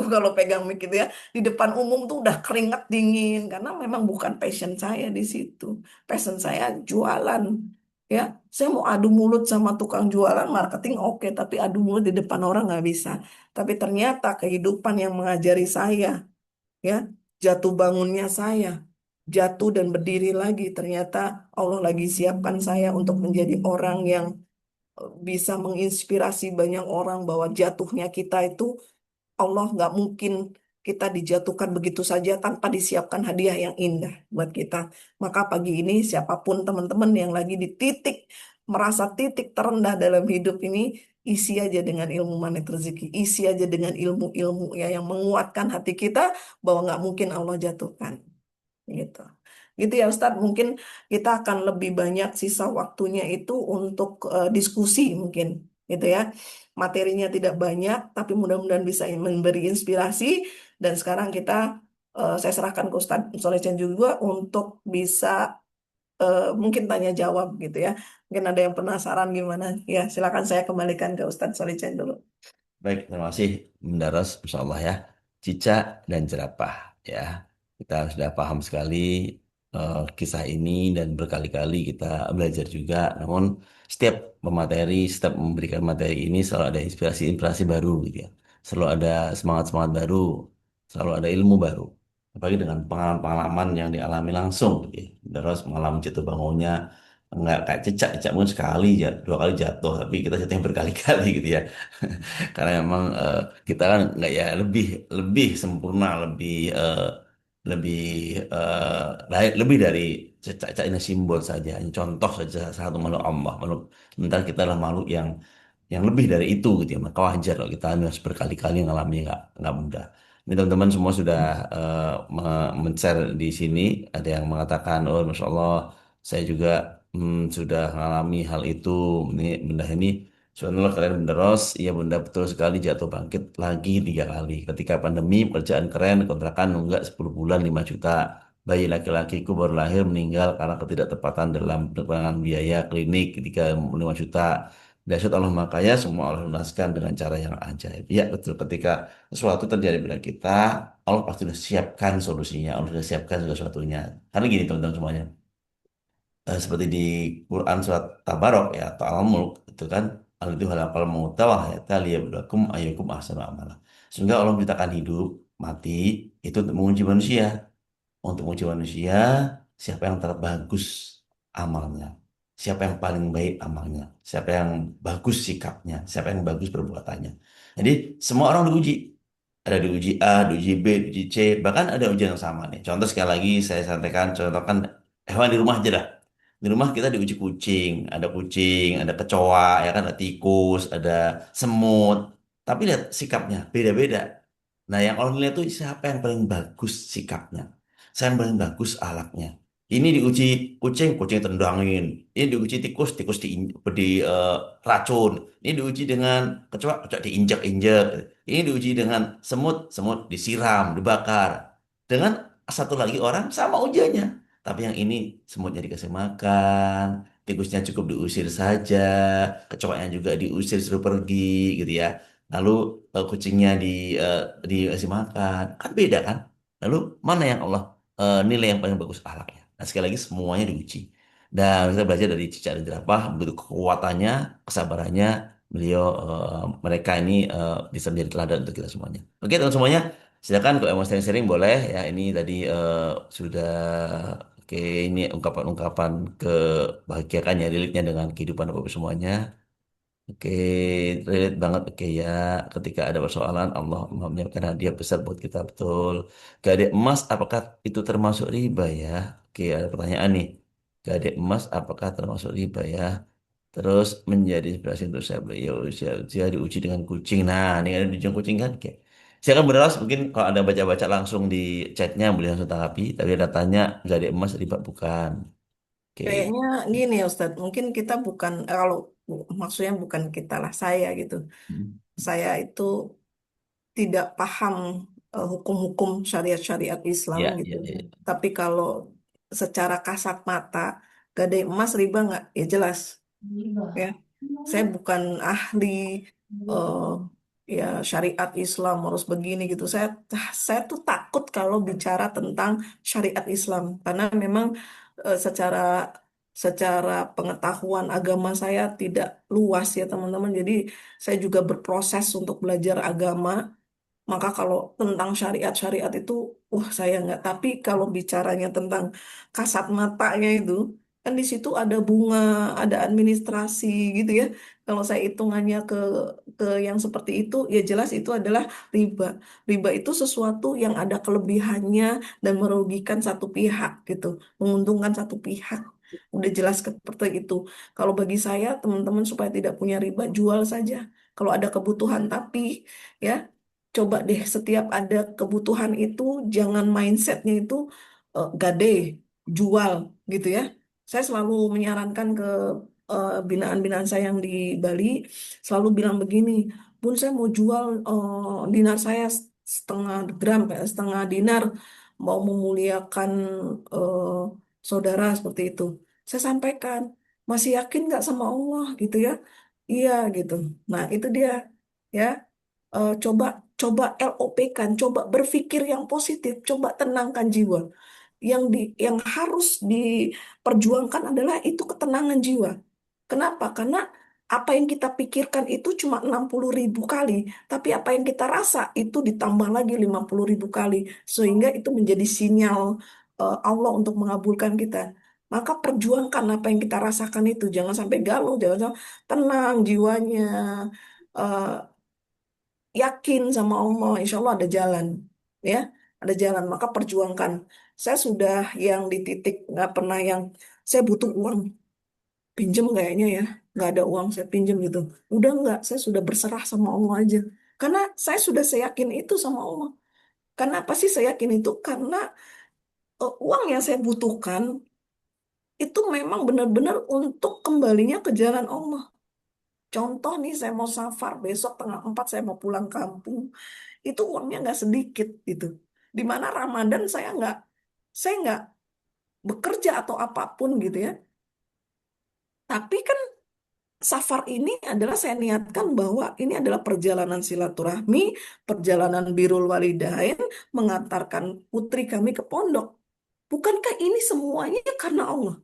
Speaker 1: kalau pegang mic gitu ya di depan umum tuh udah keringat dingin karena memang bukan passion saya di situ. Passion saya jualan. Ya, saya mau adu mulut sama tukang jualan marketing oke, tapi adu mulut di depan orang nggak bisa. Tapi ternyata kehidupan yang mengajari saya, ya, jatuh bangunnya saya, jatuh dan berdiri lagi. Ternyata Allah lagi siapkan saya untuk menjadi orang yang bisa menginspirasi banyak orang bahwa jatuhnya kita itu Allah nggak mungkin kita dijatuhkan begitu saja tanpa disiapkan hadiah yang indah buat kita. Maka pagi ini siapapun teman-teman yang lagi di titik merasa titik terendah dalam hidup ini, isi aja dengan ilmu manet rezeki, isi aja dengan ilmu-ilmu ya yang menguatkan hati kita bahwa nggak mungkin Allah jatuhkan. Gitu. Gitu ya Ustadz, mungkin kita akan lebih banyak sisa waktunya itu untuk diskusi mungkin gitu ya. Materinya tidak banyak, tapi mudah-mudahan bisa memberi inspirasi. Dan sekarang saya serahkan ke Ustadz Solecen juga untuk bisa mungkin tanya jawab gitu ya. Mungkin ada yang penasaran gimana? Ya, silakan saya kembalikan ke Ustadz Solecen dulu.
Speaker 2: Baik, terima kasih Mendaras, Insya Allah ya. Cicak dan jerapah ya. Kita sudah paham sekali kisah ini dan berkali-kali kita belajar juga. Namun setiap pemateri, setiap memberikan materi ini selalu ada inspirasi-inspirasi baru gitu ya. Selalu ada semangat-semangat baru, selalu ada ilmu baru. Apalagi dengan pengalaman-pengalaman yang dialami langsung gitu ya. Terus mengalami jatuh bangunnya nggak kayak cicak, cicak mungkin sekali, dua kali jatuh, tapi kita jatuhnya berkali-kali gitu ya. Karena memang kita kan nggak ya lebih lebih sempurna, lebih lebih dari cecak ini simbol saja, hanya contoh saja satu makhluk Allah. Sementara kita adalah makhluk yang lebih dari itu gitu ya. Maka wajar kalau kita harus berkali-kali ngalami nggak mudah. Ini teman-teman semua sudah men-share di sini. Ada yang mengatakan, oh Masya Allah, saya juga sudah mengalami hal itu. Ini benda ini subhanallah keren bunda Ros, iya bunda betul sekali jatuh bangkit lagi 3 kali. Ketika pandemi pekerjaan keren, kontrakan nunggak 10 bulan 5 juta. Bayi laki-lakiku baru lahir meninggal karena ketidaktepatan dalam penanganan biaya klinik ketika 5 juta. Dahsyat Allah makanya semua Allah lunaskan dengan cara yang ajaib. Ya betul, ketika sesuatu terjadi pada kita, Allah pasti sudah siapkan solusinya, Allah sudah siapkan segala sesuatunya. Karena gini teman-teman semuanya, seperti di Quran surat Tabarok ya atau Al-Mulk itu kan itu halaqal mauta wa hayata liyabluwakum ayyukum ahsanu amala. Sehingga Allah menciptakan hidup, mati itu untuk menguji manusia. Untuk menguji manusia, siapa yang terbagus amalnya, siapa yang paling baik amalnya, siapa yang bagus sikapnya, siapa yang bagus perbuatannya. Jadi semua orang diuji. Ada diuji A, diuji B, diuji C, bahkan ada ujian yang sama nih. Contoh sekali lagi saya sampaikan, contohkan hewan di rumah aja dah. Di rumah kita diuji kucing, ada kecoa, ya kan, ada tikus, ada semut. Tapi lihat sikapnya, beda-beda. Nah, yang orang lihat tuh siapa yang paling bagus sikapnya, siapa yang paling bagus alaknya. Ini diuji kucing tendangin. Ini diuji tikus racun. Ini diuji dengan kecoa diinjak-injak. Ini diuji dengan semut disiram, dibakar. Dengan satu lagi orang sama ujiannya. Tapi yang ini semutnya dikasih makan, tikusnya cukup diusir saja, kecoanya juga diusir suruh pergi gitu ya. Lalu kucingnya dikasih makan, kan beda kan? Lalu mana yang Allah nilai yang paling bagus akhlaknya? Nah sekali lagi semuanya diuji. Dan kita belajar dari cicak dan jerapah, begitu kekuatannya, kesabarannya, mereka ini bisa menjadi teladan untuk kita semuanya. Oke teman semuanya, silakan kalau mau sharing-sharing boleh ya. Ini tadi sudah oke, ini ungkapan-ungkapan kebahagiaan ya, relate-nya dengan kehidupan Bapak semuanya. Oke, relate banget. Oke ya, ketika ada persoalan Allah menyiapkan hadiah besar buat kita, betul. Gade emas apakah itu termasuk riba ya? Oke, ada pertanyaan nih. Gade emas apakah termasuk riba ya? Terus menjadi inspirasi untuk saya beliau usia diuji dengan kucing. Nah, ini ada diuji dengan kucing kan? Oke. Saya akan bergerak mungkin kalau ada baca-baca langsung di chatnya boleh langsung tanggapi. Tapi ada tanya gade emas riba bukan? Oke.
Speaker 1: Kayaknya gini ya Ustadz, mungkin kita bukan, kalau maksudnya bukan kita lah, saya gitu.
Speaker 2: Hmm.
Speaker 1: Saya itu tidak paham hukum-hukum syariat-syariat Islam
Speaker 2: Ya,
Speaker 1: gitu.
Speaker 2: ya, ya.
Speaker 1: Tapi kalau secara kasat mata, gadai emas riba nggak? Ya jelas, ya. Saya bukan ahli eh, ya syariat Islam harus begini gitu. Saya tuh takut kalau bicara tentang syariat Islam karena memang secara secara pengetahuan agama saya tidak luas ya teman-teman. Jadi saya juga berproses untuk belajar agama, maka kalau tentang syariat-syariat itu, wah saya nggak. Tapi kalau bicaranya tentang kasat matanya itu, kan di situ ada bunga, ada administrasi gitu ya. Kalau saya hitungannya ke yang seperti itu, ya jelas itu adalah riba. Riba itu sesuatu yang ada kelebihannya dan merugikan satu pihak gitu, menguntungkan satu pihak. Udah jelas seperti itu. Kalau bagi saya, teman-teman supaya tidak punya riba, jual saja. Kalau ada kebutuhan, tapi ya coba deh setiap ada kebutuhan itu jangan mindsetnya itu gade, jual gitu ya. Saya selalu menyarankan ke binaan-binaan saya yang di Bali, selalu bilang begini, Bun saya mau jual dinar saya setengah gram, setengah dinar, mau memuliakan eh, saudara seperti itu. Saya sampaikan, masih yakin nggak sama Allah gitu ya? Iya gitu. Nah itu dia ya. Coba coba LOP kan, coba berpikir yang positif, coba tenangkan jiwa. Yang harus diperjuangkan adalah itu ketenangan jiwa. Kenapa? Karena apa yang kita pikirkan itu cuma 60.000 kali, tapi apa yang kita rasa itu ditambah lagi 50.000 kali, sehingga itu menjadi sinyal Allah untuk mengabulkan kita. Maka perjuangkan apa yang kita rasakan itu, jangan sampai galau, jangan sampai tenang jiwanya. Eh, Yakin sama Allah, insya Allah ada jalan, ya, ada jalan. Maka perjuangkan. Saya sudah yang di titik nggak pernah yang saya butuh uang, pinjem kayaknya ya, nggak ada uang saya pinjem gitu. Udah nggak, saya sudah berserah sama Allah aja. Karena saya sudah seyakin itu sama Allah. Karena apa sih saya yakin itu? Karena uang yang saya butuhkan itu memang benar-benar untuk kembalinya ke jalan Allah. Contoh nih, saya mau safar besok tanggal 4 saya mau pulang kampung, itu uangnya nggak sedikit gitu. Di mana Ramadan saya nggak bekerja atau apapun gitu ya. Tapi kan safar ini adalah saya niatkan bahwa ini adalah perjalanan silaturahmi, perjalanan birrul walidain, mengantarkan putri kami ke pondok. Bukankah ini semuanya karena Allah?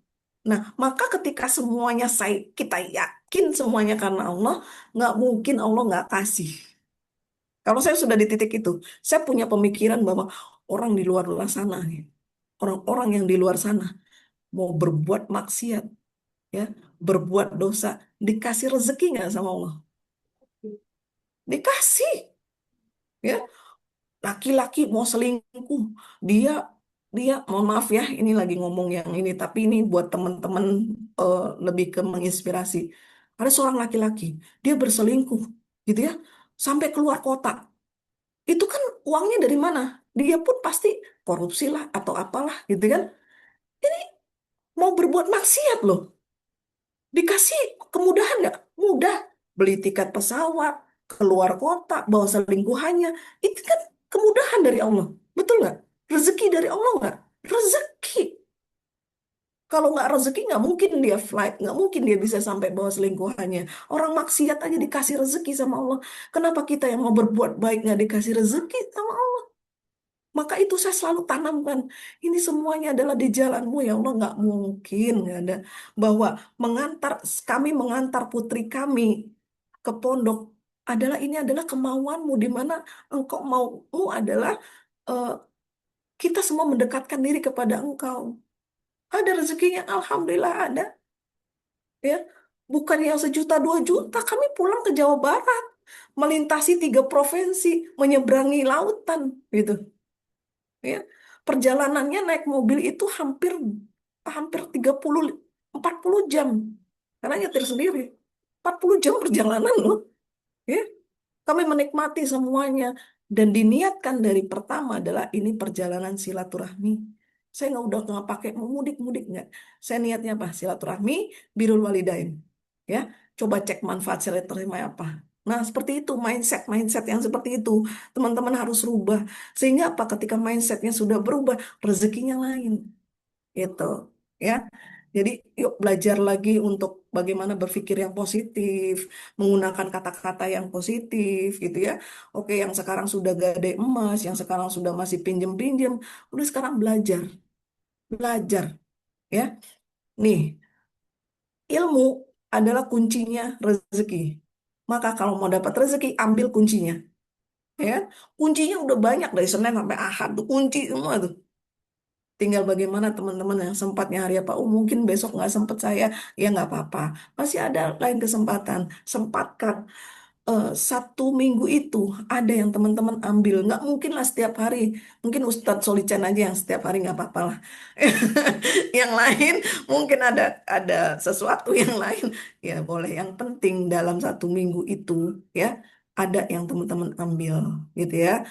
Speaker 1: Nah, maka ketika semuanya kita yakin semuanya karena Allah, nggak mungkin Allah nggak kasih. Kalau saya sudah di titik itu, saya punya pemikiran bahwa orang di luar sana, nih, orang-orang yang di luar sana mau berbuat maksiat, ya, berbuat dosa, dikasih rezeki nggak sama Allah? Dikasih, ya. Laki-laki mau selingkuh, dia dia mohon maaf ya, ini lagi ngomong yang ini, tapi ini buat teman-teman, eh, lebih ke menginspirasi. Ada seorang laki-laki, dia berselingkuh, gitu ya, sampai keluar kota. Itu kan uangnya dari mana? Dia pun pasti korupsi lah atau apalah, gitu kan? Ini mau berbuat maksiat loh. Dikasih kemudahan nggak? Mudah. Beli tiket pesawat, keluar kota, bawa selingkuhannya. Itu kan kemudahan dari Allah. Betul nggak? Rezeki dari Allah nggak? Rezeki. Kalau nggak rezeki nggak mungkin dia flight, nggak mungkin dia bisa sampai bawa selingkuhannya. Orang maksiat aja dikasih rezeki sama Allah. Kenapa kita yang mau berbuat baik nggak dikasih rezeki sama Allah? Maka itu saya selalu tanamkan. Ini semuanya adalah di jalanmu ya Allah. Nggak mungkin nggak ada. Bahwa mengantar kami mengantar putri kami ke pondok adalah ini adalah kemauanmu di mana engkau maumu adalah eh, kita semua mendekatkan diri kepada engkau. Ada rezekinya, alhamdulillah ada. Ya, bukan yang sejuta dua juta. Kami pulang ke Jawa Barat, melintasi 3 provinsi, menyeberangi lautan, gitu. Ya, perjalanannya naik mobil itu hampir hampir 40 40 jam karena nyetir sendiri. 40 jam perjalanan loh, ya. Kami menikmati semuanya dan diniatkan dari pertama adalah ini perjalanan silaturahmi. Saya udah nggak pakai mau mudik-mudik nggak. Saya niatnya apa? Silaturahmi, birrul walidain. Ya, coba cek manfaat silaturahmi apa. Nah, seperti itu mindset mindset yang seperti itu teman-teman harus rubah. Sehingga apa? Ketika mindsetnya sudah berubah, rezekinya lain. Itu, ya. Jadi yuk belajar lagi untuk bagaimana berpikir yang positif, menggunakan kata-kata yang positif gitu ya. Oke, yang sekarang sudah gade emas, yang sekarang sudah masih pinjem-pinjem, udah sekarang belajar, belajar ya. Nih, ilmu adalah kuncinya rezeki. Maka kalau mau dapat rezeki, ambil kuncinya, ya. Kuncinya udah banyak dari Senin sampai Ahad tuh kunci semua tuh. Tinggal bagaimana teman-teman yang sempatnya hari apa, oh mungkin besok nggak sempat saya, ya nggak apa-apa. Masih ada lain kesempatan. Sempatkan 1 minggu itu ada yang teman-teman ambil. Nggak mungkin lah setiap hari. Mungkin Ustadz Solican aja yang setiap hari nggak apa-apa lah. Yang lain mungkin ada sesuatu yang lain. Ya boleh. Yang penting dalam 1 minggu itu ya ada yang teman-teman ambil gitu ya,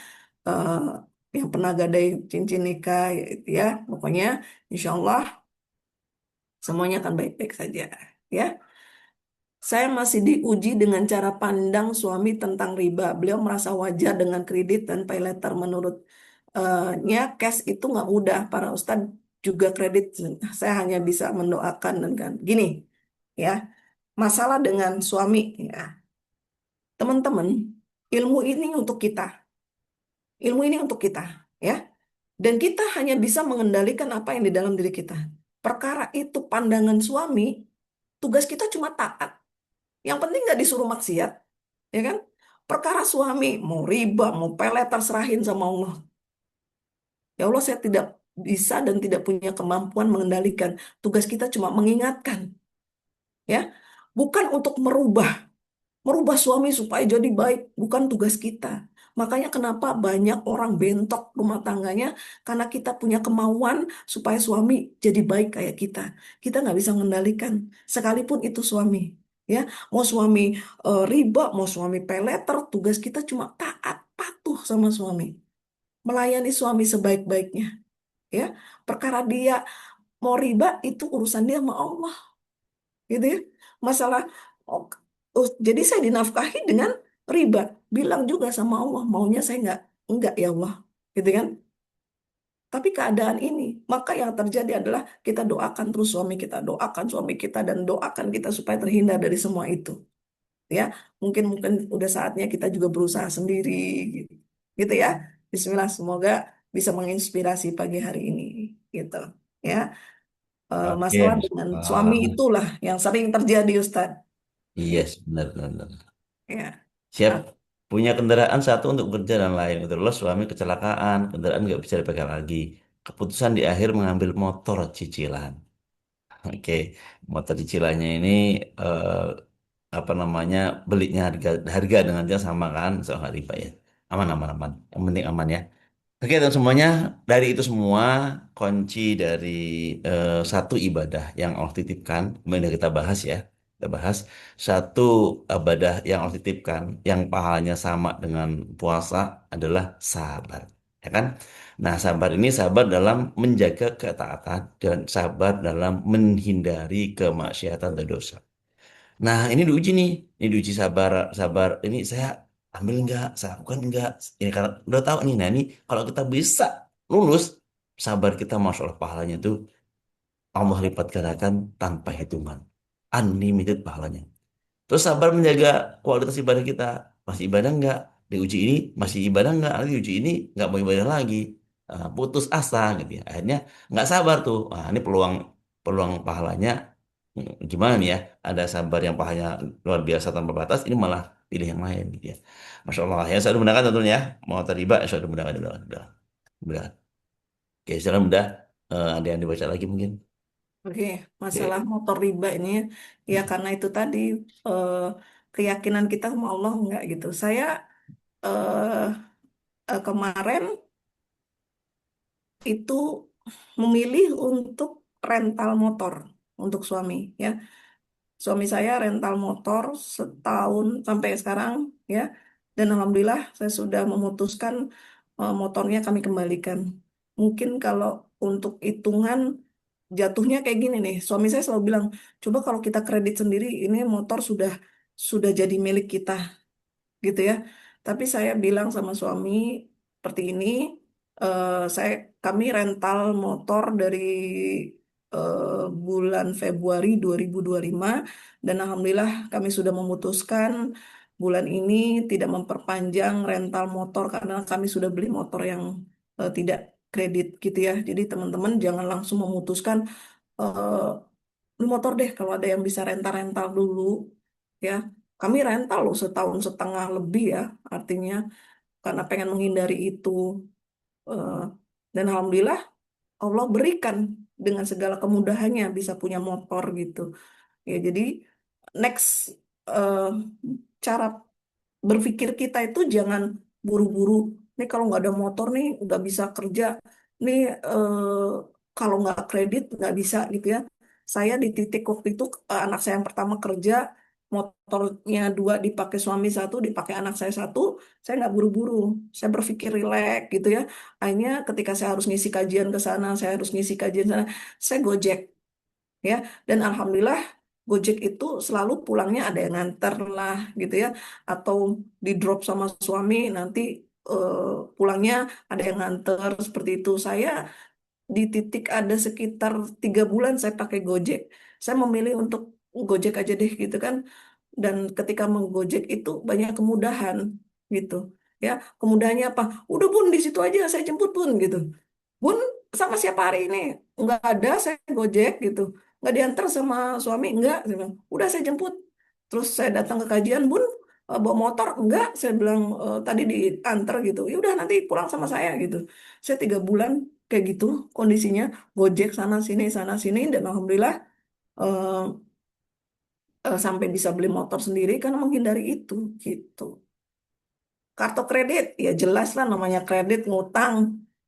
Speaker 1: eh, yang pernah gadai cincin nikah gitu ya. Pokoknya insya Allah semuanya akan baik-baik saja. Ya, saya masih diuji dengan cara pandang suami tentang riba. Beliau merasa wajar dengan kredit dan pay letter. Menurutnya cash itu nggak mudah. Para ustadz juga kredit. Saya hanya bisa mendoakan dan kan. Gini, ya, masalah dengan suami, ya, teman-teman, ilmu ini untuk kita. Ilmu ini untuk kita, ya. Dan kita hanya bisa mengendalikan apa yang di dalam diri kita. Perkara itu pandangan suami, tugas kita cuma taat. Yang penting nggak disuruh maksiat, ya kan? Perkara suami, mau riba, mau pelet, terserahin sama Allah. Ya Allah, saya tidak bisa dan tidak punya kemampuan mengendalikan. Tugas kita cuma mengingatkan, ya. Bukan untuk merubah suami supaya jadi baik, bukan tugas kita. Makanya kenapa banyak orang bentok rumah tangganya, karena kita punya kemauan supaya suami jadi baik kayak kita. Kita nggak bisa mengendalikan, sekalipun itu suami. Ya, mau suami riba, mau suami peleter, tugas kita cuma taat, patuh sama suami, melayani suami sebaik-baiknya. Ya, perkara dia mau riba itu urusan dia sama Allah, gitu ya. Masalah oh, jadi saya dinafkahi dengan riba. Bilang juga sama Allah, maunya saya nggak ya Allah, gitu kan? Tapi keadaan ini, maka yang terjadi adalah kita doakan terus suami kita dan doakan kita supaya terhindar dari semua itu. Ya, mungkin mungkin udah saatnya kita juga berusaha sendiri, gitu, gitu ya. Bismillah, semoga bisa menginspirasi pagi hari ini, gitu. Ya,
Speaker 2: Oke,
Speaker 1: masalah
Speaker 2: Masya
Speaker 1: dengan suami
Speaker 2: Allah.
Speaker 1: itulah yang sering terjadi, Ustadz.
Speaker 2: Yes, benar, benar, benar.
Speaker 1: Ya,
Speaker 2: Siap.
Speaker 1: ah,
Speaker 2: Punya kendaraan satu untuk bekerja dan lain. Itu loh suami kecelakaan, kendaraan nggak bisa dipakai lagi. Keputusan di akhir mengambil motor cicilan. Oke, motor cicilannya ini eh, apa namanya belinya harga harga dengan dia sama kan, soal nggak riba ya. Aman, aman, aman. Yang penting aman ya. Oke, dan semuanya dari itu semua kunci dari satu ibadah yang Allah titipkan, kemudian kita bahas ya, kita bahas satu ibadah yang Allah titipkan, yang pahalanya sama dengan puasa adalah sabar, ya kan? Nah, sabar ini sabar dalam menjaga ketaatan dan sabar dalam menghindari kemaksiatan dan dosa. Nah, ini diuji nih. Ini diuji sabar, sabar. Ini saya ambil enggak, saya lakukan enggak. Ini karena udah tahu nih. Nah, ini kalau kita bisa lulus, sabar kita, Masya Allah, pahalanya tuh Allah lipat gandakan tanpa hitungan. Unlimited pahalanya. Terus sabar menjaga kualitas ibadah kita. Masih ibadah enggak? Diuji ini masih ibadah enggak? Nanti diuji ini enggak mau ibadah lagi. Putus asa gitu ya. Akhirnya enggak sabar tuh. Ini peluang peluang pahalanya gimana nih ya? Ada sabar yang pahalanya luar biasa tanpa batas. Ini malah pilih yang lain gitu ya. Masya Allah. Ya, saya udah mudahkan tentunya ya. Mau terlibat, saya udah mudahkan. Udah. Oke, sekarang udah. Ada yang dibaca lagi mungkin.
Speaker 1: oke. Masalah
Speaker 2: Oke.
Speaker 1: motor riba ini, ya karena itu tadi eh, keyakinan kita sama Allah enggak gitu. Saya eh, kemarin itu memilih untuk rental motor untuk suami, ya. Suami saya rental motor setahun sampai sekarang, ya. Dan alhamdulillah saya sudah memutuskan motornya kami kembalikan. Mungkin kalau untuk hitungan jatuhnya kayak gini nih. Suami saya selalu bilang, coba kalau kita kredit sendiri, ini motor sudah jadi milik kita, gitu ya. Tapi saya bilang sama suami seperti ini, saya kami rental motor dari bulan Februari 2025 dan alhamdulillah kami sudah memutuskan bulan ini tidak memperpanjang rental motor karena kami sudah beli motor yang tidak kredit gitu ya. Jadi teman-teman jangan langsung memutuskan eh beli motor deh kalau ada yang bisa rental-rental dulu ya. Kami rental loh setahun setengah lebih ya, artinya karena pengen menghindari itu. Eh, dan alhamdulillah Allah berikan dengan segala kemudahannya bisa punya motor gitu. Ya jadi next eh, cara berpikir kita itu jangan buru-buru. Nih kalau nggak ada motor nih nggak bisa kerja. Nih kalau nggak kredit nggak bisa gitu ya. Saya di titik waktu itu anak saya yang pertama kerja, motornya dua dipakai suami satu, dipakai anak saya satu. Saya nggak buru-buru. Saya berpikir rileks gitu ya. Akhirnya ketika saya harus ngisi kajian ke sana, saya harus ngisi kajian sana, saya Gojek ya. Dan alhamdulillah Gojek itu selalu pulangnya ada yang nganter lah gitu ya, atau di drop sama suami nanti eh, pulangnya ada yang nganter seperti itu. Saya di titik ada sekitar 3 bulan saya pakai Gojek. Saya memilih untuk Gojek aja deh gitu kan. Dan ketika menggojek itu banyak kemudahan gitu ya. Kemudahannya apa? Udah Bun di situ aja saya jemput Bun gitu. Bun sama siapa hari ini? Nggak ada, saya Gojek gitu. Nggak diantar sama suami, enggak. Saya bilang, udah saya jemput. Terus saya datang ke kajian, Bun, bawa motor? Enggak, saya bilang tadi diantar gitu. Ya udah nanti pulang sama saya gitu. Saya 3 bulan kayak gitu kondisinya. Gojek sana sini, dan alhamdulillah eh, sampai bisa beli motor sendiri karena menghindari itu gitu. Kartu kredit, ya jelas lah namanya kredit ngutang.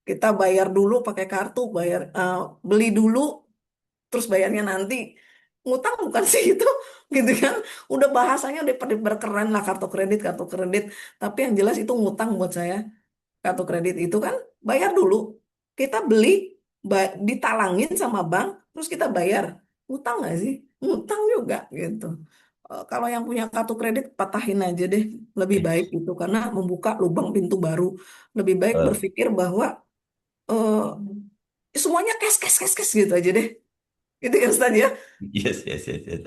Speaker 1: Kita bayar dulu pakai kartu, beli dulu, terus bayarnya nanti. Ngutang bukan sih itu, gitu kan? Udah bahasanya udah pada berkeran lah kartu kredit. Tapi yang jelas itu ngutang buat saya. Kartu kredit itu kan bayar dulu. Kita beli, ditalangin sama bank, terus kita bayar. Ngutang nggak sih? Ngutang juga gitu. Kalau yang punya kartu kredit patahin aja deh, lebih baik gitu karena membuka lubang pintu baru. Lebih baik
Speaker 2: Eh,
Speaker 1: berpikir bahwa eh, semuanya cash, cash, cash, cash gitu aja deh. Gitu ya Ustaz ya.
Speaker 2: Yes, yes, yes, yes.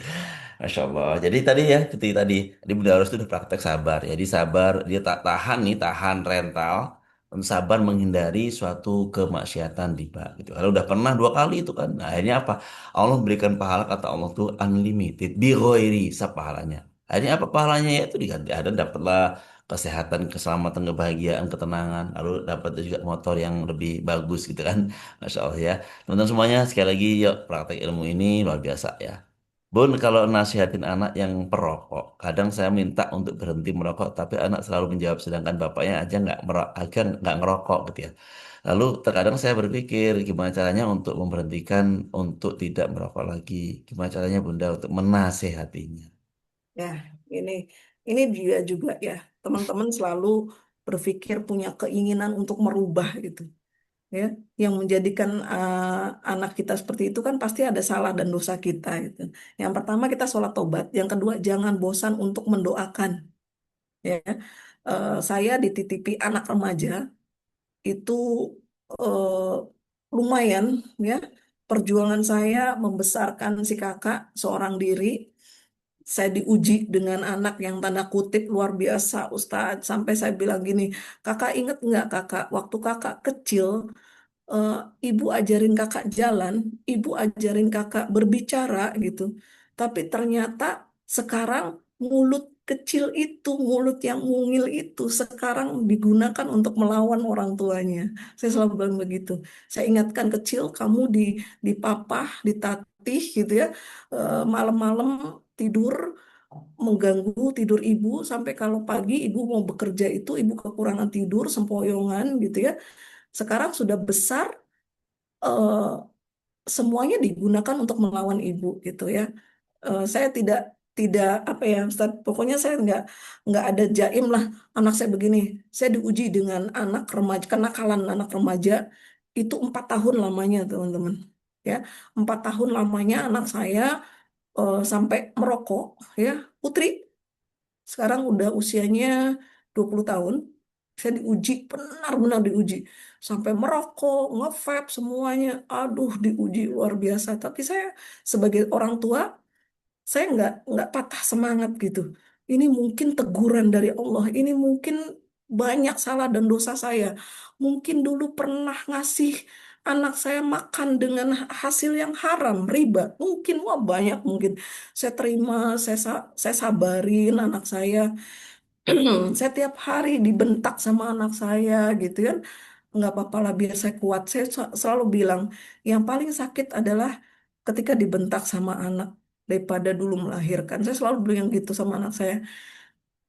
Speaker 2: Masya Allah. Jadi tadi ya, ketika tadi Bunda Harus itu udah praktek sabar. Jadi sabar, dia tak tahan nih, tahan rental, dan sabar menghindari suatu kemaksiatan riba. Gitu. Kalau udah pernah 2 kali itu kan, nah, akhirnya apa? Allah berikan pahala kata Allah tuh unlimited, bi ghairi hisab pahalanya. Akhirnya apa pahalanya ya itu diganti. Ada dapatlah kesehatan, keselamatan, kebahagiaan, ketenangan, lalu dapat juga motor yang lebih bagus gitu kan. Masya Allah ya. Teman-teman semuanya, sekali lagi yuk praktek ilmu ini luar biasa ya. Bun, kalau nasihatin anak yang perokok, kadang saya minta untuk berhenti merokok, tapi anak selalu menjawab, sedangkan bapaknya aja nggak ngerokok gitu ya. Lalu terkadang saya berpikir, gimana caranya untuk memberhentikan untuk tidak merokok lagi? Gimana caranya Bunda untuk menasehatinya?
Speaker 1: Ya, ini ini dia juga ya. Teman-teman selalu berpikir punya keinginan untuk merubah gitu. Ya, yang menjadikan anak kita seperti itu kan pasti ada salah dan dosa kita gitu. Yang pertama kita sholat tobat, yang kedua jangan bosan untuk mendoakan. Ya, saya dititipi anak remaja itu eh, lumayan ya. Perjuangan saya membesarkan si kakak seorang diri. Saya diuji dengan anak yang tanda kutip luar biasa, Ustadz. Sampai saya bilang gini, kakak inget nggak kakak, waktu kakak kecil eh, ibu ajarin kakak jalan, ibu ajarin kakak berbicara gitu. Tapi ternyata sekarang mulut kecil itu, mulut yang mungil itu sekarang digunakan untuk melawan orang tuanya. Saya selalu bilang begitu. Saya ingatkan kecil kamu dipapah, ditatih gitu ya. Malam-malam tidur mengganggu tidur ibu sampai kalau pagi ibu mau bekerja itu ibu kekurangan tidur sempoyongan gitu ya. Sekarang sudah besar, eh, semuanya digunakan untuk melawan ibu gitu ya. Saya tidak tidak apa ya Ustaz, pokoknya saya nggak ada jaim lah anak saya begini. Saya diuji dengan anak remaja, kenakalan anak remaja itu 4 tahun lamanya teman-teman. Ya, 4 tahun lamanya anak saya sampai merokok ya. Putri sekarang udah usianya 20 tahun. Saya diuji, benar-benar diuji. Sampai merokok, nge-vape, semuanya. Aduh, diuji luar biasa. Tapi saya sebagai orang tua, saya nggak patah semangat gitu. Ini mungkin teguran dari Allah. Ini mungkin banyak salah dan dosa saya. Mungkin dulu pernah ngasih anak saya makan dengan hasil yang haram, riba. Mungkin, wah banyak mungkin. Saya terima, saya sabarin anak saya. Saya tiap hari dibentak sama anak saya gitu kan. Nggak apa-apa lah biar saya kuat. Saya selalu bilang, yang paling sakit adalah ketika dibentak sama anak daripada dulu melahirkan. Saya selalu bilang gitu sama anak saya.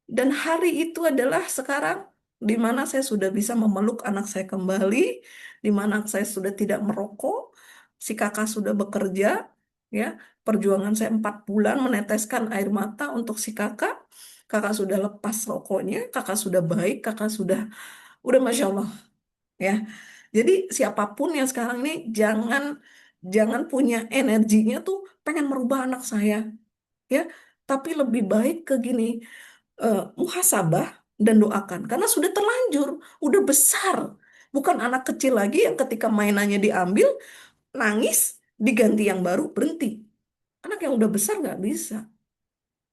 Speaker 1: Dan hari itu adalah sekarang di mana saya sudah bisa memeluk anak saya kembali, di mana saya sudah tidak merokok, si kakak sudah bekerja, ya. Perjuangan saya 4 bulan meneteskan air mata untuk si kakak. Kakak sudah lepas rokoknya, kakak sudah baik, kakak udah masya Allah, ya. Jadi siapapun yang sekarang ini jangan jangan punya energinya tuh pengen merubah anak saya, ya. Tapi lebih baik ke gini, muhasabah dan doakan karena sudah terlanjur, udah besar. Bukan anak kecil lagi yang ketika mainannya diambil, nangis, diganti yang baru, berhenti. Anak yang udah besar nggak bisa.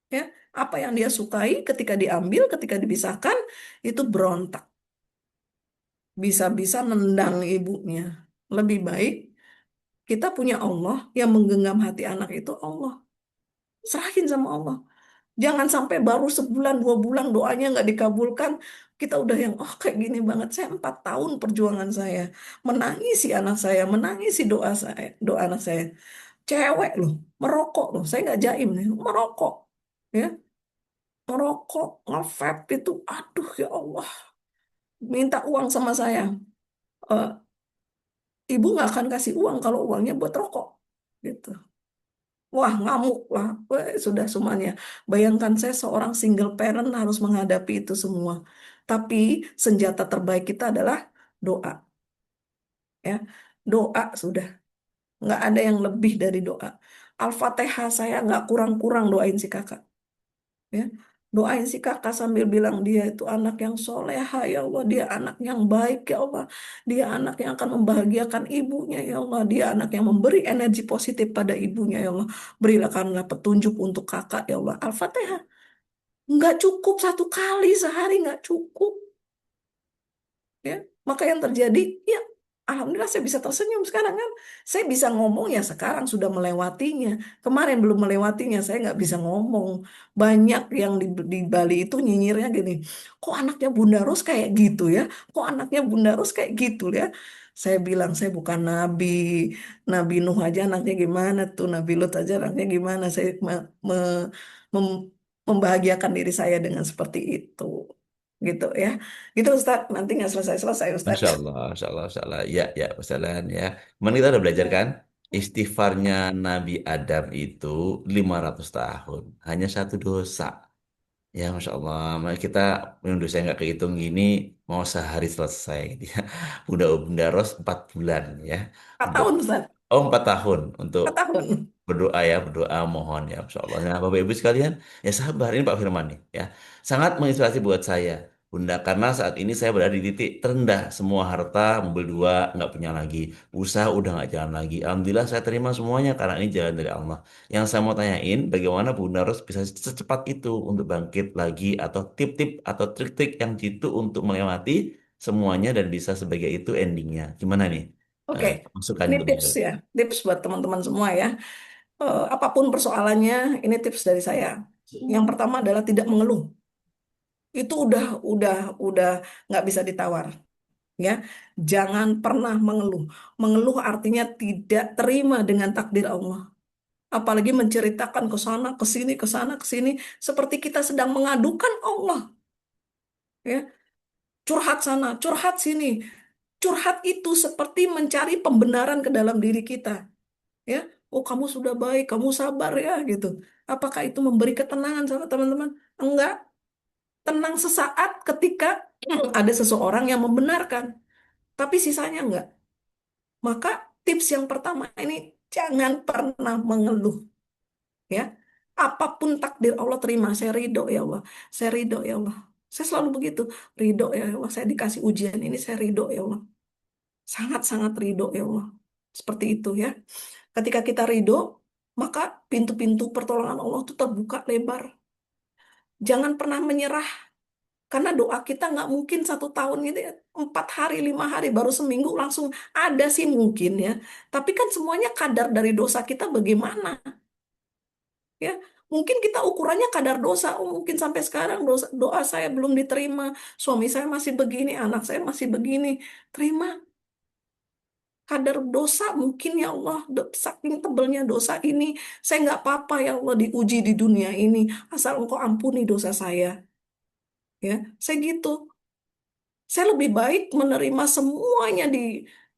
Speaker 1: Ya, apa yang dia sukai ketika diambil, ketika dipisahkan, itu berontak. Bisa-bisa nendang ibunya. Lebih baik kita punya Allah yang menggenggam hati anak itu Allah. Serahin sama Allah. Jangan sampai baru sebulan, 2 bulan doanya nggak dikabulkan. Kita udah yang, oh kayak gini banget. Saya 4 tahun perjuangan saya. Menangisi anak saya, menangisi doa saya, doa anak saya. Cewek loh, merokok loh. Saya nggak jaim nih, merokok. Ya, merokok, nge-vape itu, aduh ya Allah. Minta uang sama saya. Eh, Ibu nggak akan kasih uang kalau uangnya buat rokok. Gitu. Wah, ngamuk lah. Wah, sudah semuanya. Bayangkan saya seorang single parent harus menghadapi itu semua. Tapi senjata terbaik kita adalah doa. Ya, doa sudah. Nggak ada yang lebih dari doa. Al-Fatihah saya nggak kurang-kurang doain si kakak. Ya. Doain si kakak sambil bilang dia itu anak yang soleha ya Allah, dia anak yang baik ya Allah, dia anak yang akan membahagiakan ibunya ya Allah, dia anak yang memberi energi positif pada ibunya ya Allah. Berilah kanlah petunjuk untuk kakak ya Allah. Al-Fatihah. Nggak cukup satu kali sehari, nggak cukup. Ya, maka yang terjadi, ya alhamdulillah saya bisa tersenyum sekarang kan. Saya bisa ngomong ya sekarang sudah melewatinya. Kemarin belum melewatinya, saya nggak bisa ngomong. Banyak yang di Bali itu nyinyirnya gini, kok anaknya Bunda Ros kayak gitu ya? Kok anaknya Bunda Ros kayak gitu ya? Saya bilang saya bukan nabi. Nabi Nuh aja anaknya gimana tuh, Nabi Lut aja anaknya gimana. Saya mem- membahagiakan diri saya dengan seperti itu. Gitu ya. Gitu Ustadz, nanti nggak selesai-selesai Ustadz.
Speaker 2: Masya Allah, Masya Allah. Ya, ya, Ustaz Lan, ya. Kemarin kita udah belajar
Speaker 1: Ya.
Speaker 2: kan, istighfarnya Nabi Adam itu 500 tahun. Hanya satu dosa. Ya, Masya Allah. Kita, yang dosa yang nggak kehitung gini, mau sehari selesai. Gitu ya. Udah Bunda Ros 4 bulan, ya.
Speaker 1: 4
Speaker 2: Untuk,
Speaker 1: tahun Ustadz,
Speaker 2: oh, 4 tahun. Untuk
Speaker 1: 4 tahun.
Speaker 2: berdoa ya, berdoa mohon ya, Masya Allah. Nah, Bapak Ibu sekalian, ya sabar, ini Pak Firman nih, ya. Sangat menginspirasi buat saya, Bunda, karena saat ini saya berada di titik terendah, semua harta, mobil dua, nggak punya lagi, usaha udah nggak jalan lagi. Alhamdulillah saya terima semuanya karena ini jalan dari Allah. Yang saya mau tanyain, bagaimana Bunda harus bisa secepat itu untuk bangkit lagi, atau tip-tip atau trik-trik yang jitu untuk melewati semuanya dan bisa sebagai itu endingnya. Gimana nih?
Speaker 1: Oke,
Speaker 2: Masukannya
Speaker 1: ini
Speaker 2: untuk
Speaker 1: tips
Speaker 2: Bunda.
Speaker 1: ya, tips buat teman-teman semua ya. Apapun persoalannya, ini tips dari saya. Yang pertama adalah tidak mengeluh. Itu udah nggak bisa ditawar. Ya, jangan pernah mengeluh. Mengeluh artinya tidak terima dengan takdir Allah. Apalagi menceritakan ke sana, ke sini, seperti kita sedang mengadukan Allah. Ya, curhat sana, curhat sini. Curhat itu seperti mencari pembenaran ke dalam diri kita. Ya, oh kamu sudah baik, kamu sabar ya gitu. Apakah itu memberi ketenangan sama teman-teman? Enggak. Tenang sesaat ketika ada seseorang yang membenarkan, tapi sisanya enggak. Maka tips yang pertama ini jangan pernah mengeluh ya. Apapun takdir Allah terima, saya ridho ya Allah. Saya ridho ya Allah. Saya selalu begitu, ridho ya Allah. Saya dikasih ujian ini saya ridho ya Allah. Sangat-sangat ridho ya Allah. Seperti itu ya. Ketika kita ridho, maka pintu-pintu pertolongan Allah itu terbuka lebar. Jangan pernah menyerah, karena doa kita nggak mungkin 1 tahun gitu ya. 4 hari, 5 hari, baru seminggu langsung ada sih mungkin ya. Tapi kan semuanya kadar dari dosa kita bagaimana ya. Mungkin kita ukurannya kadar dosa. Oh, mungkin sampai sekarang doa saya belum diterima. Suami saya masih begini, anak saya masih begini. Terima kadar dosa mungkin ya Allah, saking tebelnya dosa ini, saya nggak apa-apa ya Allah diuji di dunia ini, asal Engkau ampuni dosa saya, ya, saya gitu, saya lebih baik menerima semuanya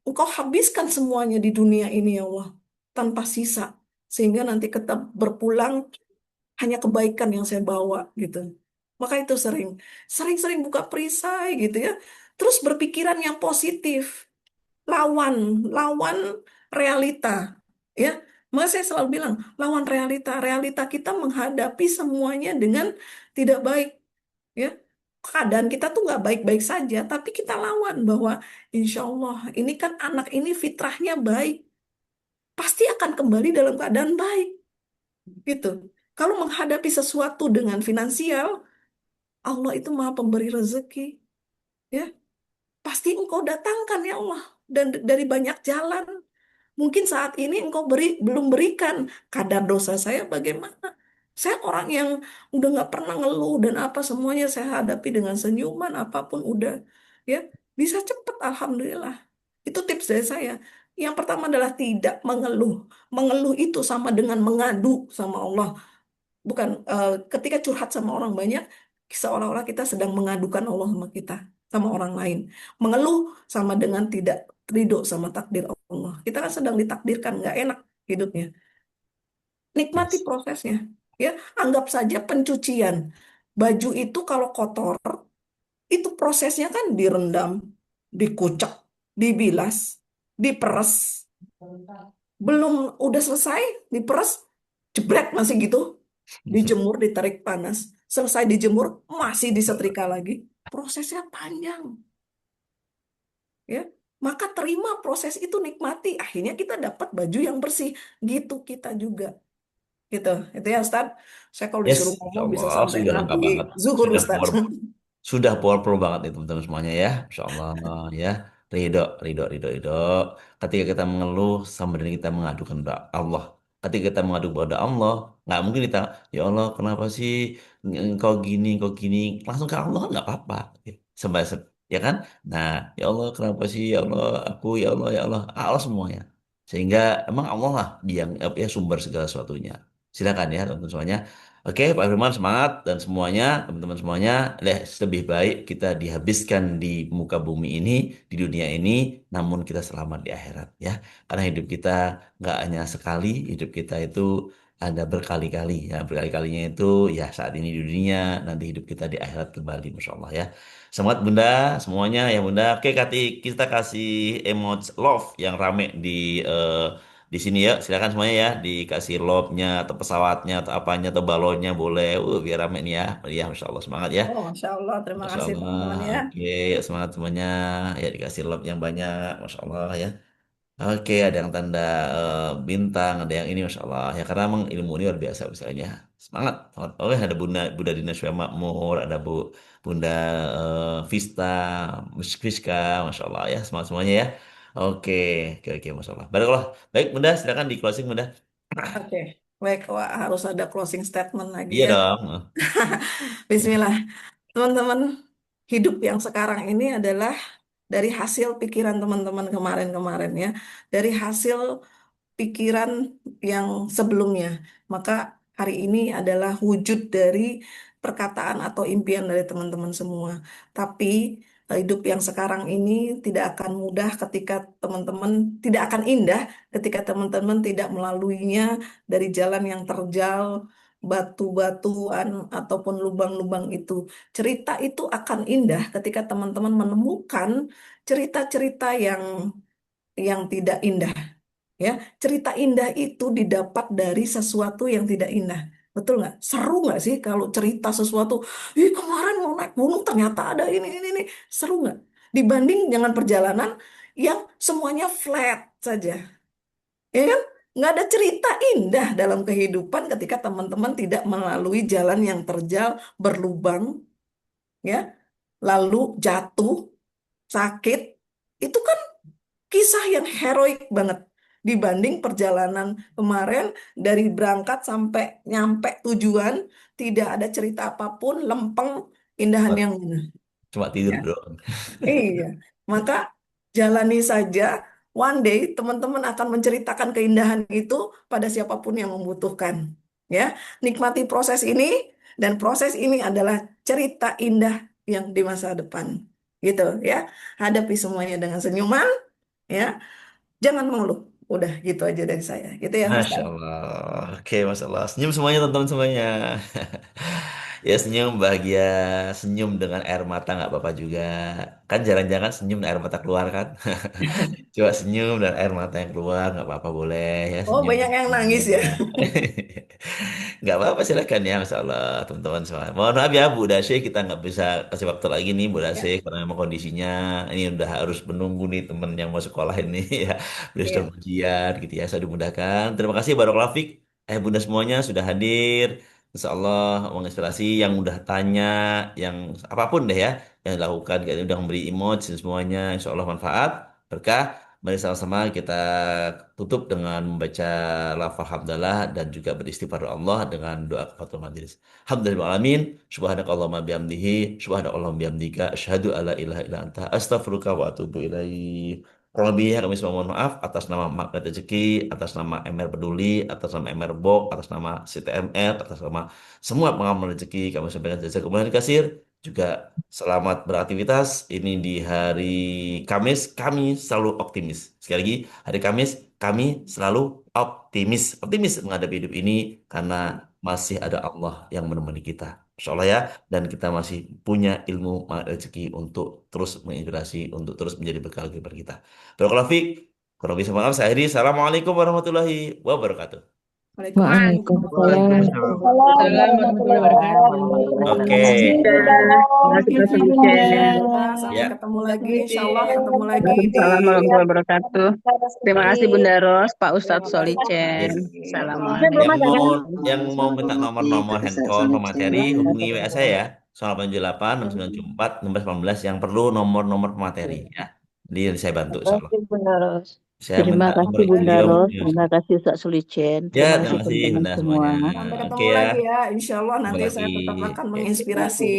Speaker 1: Engkau habiskan semuanya di dunia ini ya Allah, tanpa sisa, sehingga nanti kita berpulang hanya kebaikan yang saya bawa gitu. Maka itu sering-sering buka perisai gitu ya, terus berpikiran yang positif, lawan lawan realita ya. Maka saya selalu bilang lawan realita kita menghadapi semuanya dengan tidak baik ya. Keadaan kita tuh nggak baik-baik saja, tapi kita lawan bahwa insya Allah ini kan anak ini fitrahnya baik, pasti akan kembali dalam keadaan baik gitu. Kalau menghadapi sesuatu dengan finansial, Allah itu maha pemberi rezeki ya, pasti engkau datangkan ya Allah, dan dari banyak jalan. Mungkin saat ini engkau belum berikan kadar dosa saya bagaimana. Saya orang yang udah nggak pernah ngeluh dan apa semuanya saya hadapi dengan senyuman apapun udah ya bisa cepet alhamdulillah. Itu tips dari saya. Yang pertama adalah tidak mengeluh. Mengeluh itu sama dengan mengadu sama Allah. Bukan ketika curhat sama orang banyak seolah-olah kita sedang mengadukan Allah sama kita sama orang lain. Mengeluh sama dengan tidak ridho sama takdir Allah. Kita kan sedang ditakdirkan nggak enak hidupnya. Nikmati
Speaker 2: Yes.
Speaker 1: prosesnya. Ya, anggap saja pencucian. Baju itu kalau kotor, itu prosesnya kan direndam, dikucek, dibilas, diperes. Belum udah selesai, diperes, jebret masih gitu, dijemur, ditarik panas. selesai dijemur masih disetrika lagi. Prosesnya panjang, ya. Maka terima proses itu, nikmati. Akhirnya kita dapat baju yang bersih. Gitu kita juga. Gitu. Itu ya Ustaz. Saya kalau
Speaker 2: Yes,
Speaker 1: disuruh
Speaker 2: Insya
Speaker 1: ngomong bisa
Speaker 2: Allah
Speaker 1: sampai
Speaker 2: sudah
Speaker 1: nanti
Speaker 2: lengkap banget.
Speaker 1: zuhur
Speaker 2: Sudah
Speaker 1: Ustaz.
Speaker 2: power Sudah powerful banget nih teman-teman semuanya ya. Insya Allah ya. Ridho, ridho, ridho, ridho. Ketika kita mengeluh, sama dengan kita mengadukan kepada Allah. Ketika kita mengadu kepada Allah, nggak mungkin kita, ya Allah, kenapa sih engkau gini, engkau gini. Langsung ke Allah kan nggak apa-apa. Sebab, ya kan? Nah, ya Allah, kenapa sih, ya Allah, aku, ya Allah, Allah semuanya. Sehingga emang Allah lah yang ya, sumber segala sesuatunya. Silakan ya teman-teman semuanya. Oke, Pak Firman semangat dan semuanya, teman-teman semuanya, lebih baik kita dihabiskan di muka bumi ini, di dunia ini, namun kita selamat di akhirat ya. Karena hidup kita nggak hanya sekali, hidup kita itu ada berkali-kali ya. Berkali-kalinya itu ya saat ini di dunia, nanti hidup kita di akhirat kembali, Masya Allah ya. Semangat Bunda, semuanya ya Bunda. Oke, kita kasih emoji love yang rame di sini ya, silakan semuanya ya, dikasih lobnya atau pesawatnya atau apanya atau balonnya boleh, biar rame nih ya, ya Masya Allah semangat ya,
Speaker 1: Oh, Masya Allah. Terima
Speaker 2: Masya
Speaker 1: kasih
Speaker 2: Allah,
Speaker 1: teman-teman ya.
Speaker 2: oke, ya, semangat semuanya, ya dikasih lob yang banyak, Masya Allah ya, oke ada yang tanda bintang, ada yang ini Masya Allah ya karena emang ilmu ini luar biasa misalnya, semangat, semangat. Oh ada Bunda Bunda Dina Syah Makmur, ada Bunda Vista, Miss Friska, Masya Allah ya, semangat semuanya ya. Oke, oke, oke, Masya Allah. Barakallah. Baik, Bunda, silakan di closing, Bunda.
Speaker 1: Oke. Baik, wah, harus ada closing statement lagi
Speaker 2: Iya
Speaker 1: ya.
Speaker 2: dong.
Speaker 1: Bismillah. Teman-teman, hidup yang sekarang ini adalah dari hasil pikiran teman-teman kemarin-kemarin ya. Dari hasil pikiran yang sebelumnya. Maka hari ini adalah wujud dari perkataan atau impian dari teman-teman semua. Tapi hidup yang sekarang ini tidak akan mudah ketika teman-teman, tidak akan indah ketika teman-teman tidak melaluinya dari jalan yang terjal, batu-batuan ataupun lubang-lubang itu. Cerita itu akan indah ketika teman-teman menemukan cerita-cerita yang tidak indah. Ya, cerita indah itu didapat dari sesuatu yang tidak indah. Betul nggak? Seru nggak sih kalau cerita sesuatu, ih kemarin mau naik gunung ternyata ada ini. Seru nggak? Dibanding dengan perjalanan yang semuanya flat saja. Ya kan? Nggak ada cerita indah dalam kehidupan ketika teman-teman tidak melalui jalan yang terjal, berlubang, ya, lalu jatuh, sakit. Itu kan kisah yang heroik banget dibanding perjalanan kemarin dari berangkat sampai nyampe tujuan tidak ada cerita apapun, lempeng, indahan
Speaker 2: Cuma,
Speaker 1: yang mana.
Speaker 2: cuma tidur
Speaker 1: Ya,
Speaker 2: doang.
Speaker 1: iya. Maka jalani saja. One day teman-teman akan menceritakan keindahan itu pada siapapun yang membutuhkan. Ya, nikmati proses ini dan proses ini adalah cerita indah yang di masa depan. Gitu ya. Hadapi semuanya dengan senyuman, ya. Jangan mengeluh. Udah gitu aja dari saya. Gitu ya,
Speaker 2: Masya
Speaker 1: Ustaz.
Speaker 2: Allah. Oke, Masya Allah. Senyum semuanya, teman-teman semuanya. Ya, senyum bahagia. Senyum dengan air mata nggak apa-apa juga. Kan jarang-jarang senyum dan air mata keluar kan. Coba senyum dan air mata yang keluar. Nggak apa-apa boleh ya,
Speaker 1: Oh,
Speaker 2: senyum.
Speaker 1: banyak yang nangis
Speaker 2: Bahagia.
Speaker 1: ya.
Speaker 2: Nggak apa-apa silakan ya, Masya Allah, teman-teman semua. Mohon maaf ya, Bu Dasy, kita nggak bisa kasih waktu lagi nih, Bu Dasy,
Speaker 1: Ya,
Speaker 2: karena memang kondisinya ini udah harus menunggu nih teman yang mau sekolah ini ya, udah sedang
Speaker 1: iya,
Speaker 2: ujian gitu ya, saya dimudahkan. Terima kasih Barakallahu Fik, Bunda semuanya sudah hadir. Insya Allah menginspirasi yang udah tanya, yang apapun deh ya, yang dilakukan, kayak udah memberi emoji dan semuanya, Insya Allah manfaat, berkah. Mari sama-sama kita tutup dengan membaca lafaz hamdalah dan juga beristighfar kepada Allah dengan doa kafaratul majelis. Alhamdulillah alamin, subhanakallahumma bihamdihi, subhanakallahumma bihamdika, asyhadu alla ilaha illa anta, astaghfiruka wa atubu ilaih. Kurang lebihnya kami semua mohon maaf atas nama Magnet Rezeki, atas nama MR Peduli, atas nama MR Box, atas nama CTMR, atas nama semua pengamal rezeki kami sampaikan jazakumullah kasir. Juga selamat beraktivitas. Ini di hari Kamis, kami selalu optimis. Sekali lagi, hari Kamis, kami selalu optimis. Optimis menghadapi hidup ini karena masih ada Allah yang menemani kita. Insya Allah ya. Dan kita masih punya ilmu rezeki untuk terus menginspirasi, untuk terus menjadi bekal kehidupan kita. Barakallahu fiik. Kurang lebih mohon maaf, saya akhiri. Assalamualaikum warahmatullahi wabarakatuh.
Speaker 1: Waalaikumsalam.
Speaker 3: Waalaikumsalam.
Speaker 4: Waalaikumsalam.
Speaker 3: Waalaikumsalam warahmatullahi wabarakatuh.
Speaker 2: Oke,
Speaker 1: Terima kasih Bunda.
Speaker 3: Terima kasih Kak Sulicen.
Speaker 1: Ya, sampai
Speaker 2: ya.
Speaker 1: ketemu lagi. Insya Allah ketemu lagi di
Speaker 3: Waalaikumsalam warahmatullahi wabarakatuh. Terima kasih Bunda Ros, Pak Ustadz
Speaker 1: sama
Speaker 3: Solicen.
Speaker 2: Yes.
Speaker 3: Assalamualaikum.
Speaker 2: Yang mau minta nomor-nomor handphone pemateri hubungi WA saya ya. 0878 6974 1618 yang perlu nomor-nomor pemateri ya. Jadi nanti saya bantu
Speaker 3: Terima
Speaker 2: insyaallah.
Speaker 3: kasih Bunda Ros.
Speaker 2: Saya
Speaker 3: Terima
Speaker 2: minta nomor
Speaker 3: kasih Bunda
Speaker 2: beliau.
Speaker 3: Ros. Terima kasih Ustadz Solicen.
Speaker 2: Ya,
Speaker 3: Terima
Speaker 2: terima
Speaker 3: kasih
Speaker 2: kasih
Speaker 3: teman-teman
Speaker 2: Bunda
Speaker 3: semua.
Speaker 2: semuanya.
Speaker 1: Sampai
Speaker 2: Oke
Speaker 1: ketemu
Speaker 2: ya,
Speaker 1: lagi ya. Insya Allah
Speaker 2: ketemu
Speaker 1: nanti
Speaker 2: lagi.
Speaker 1: saya tetap akan menginspirasi.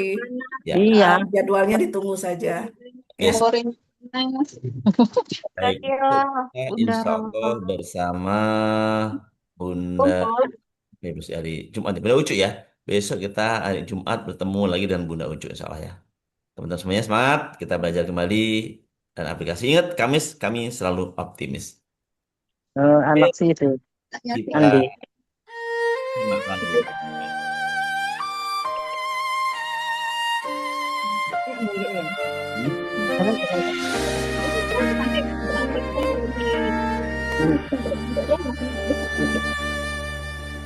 Speaker 2: Ya,
Speaker 3: Iya.
Speaker 1: Jadwalnya ditunggu saja. Ya.
Speaker 2: yes. Baik. Kita
Speaker 3: Bunda
Speaker 2: insya Allah
Speaker 3: Ros.
Speaker 2: bersama Bunda Besok hari Jumat. Bunda Ucu ya. Besok kita hari Jumat bertemu lagi dengan Bunda Ucu insya Allah ya. Teman-teman semuanya semangat. Kita belajar kembali dan aplikasi. Ingat, Kamis kami selalu optimis.
Speaker 3: Anak
Speaker 2: Oke,
Speaker 3: sih itu.
Speaker 2: kita
Speaker 3: Andi.
Speaker 2: makan dulu.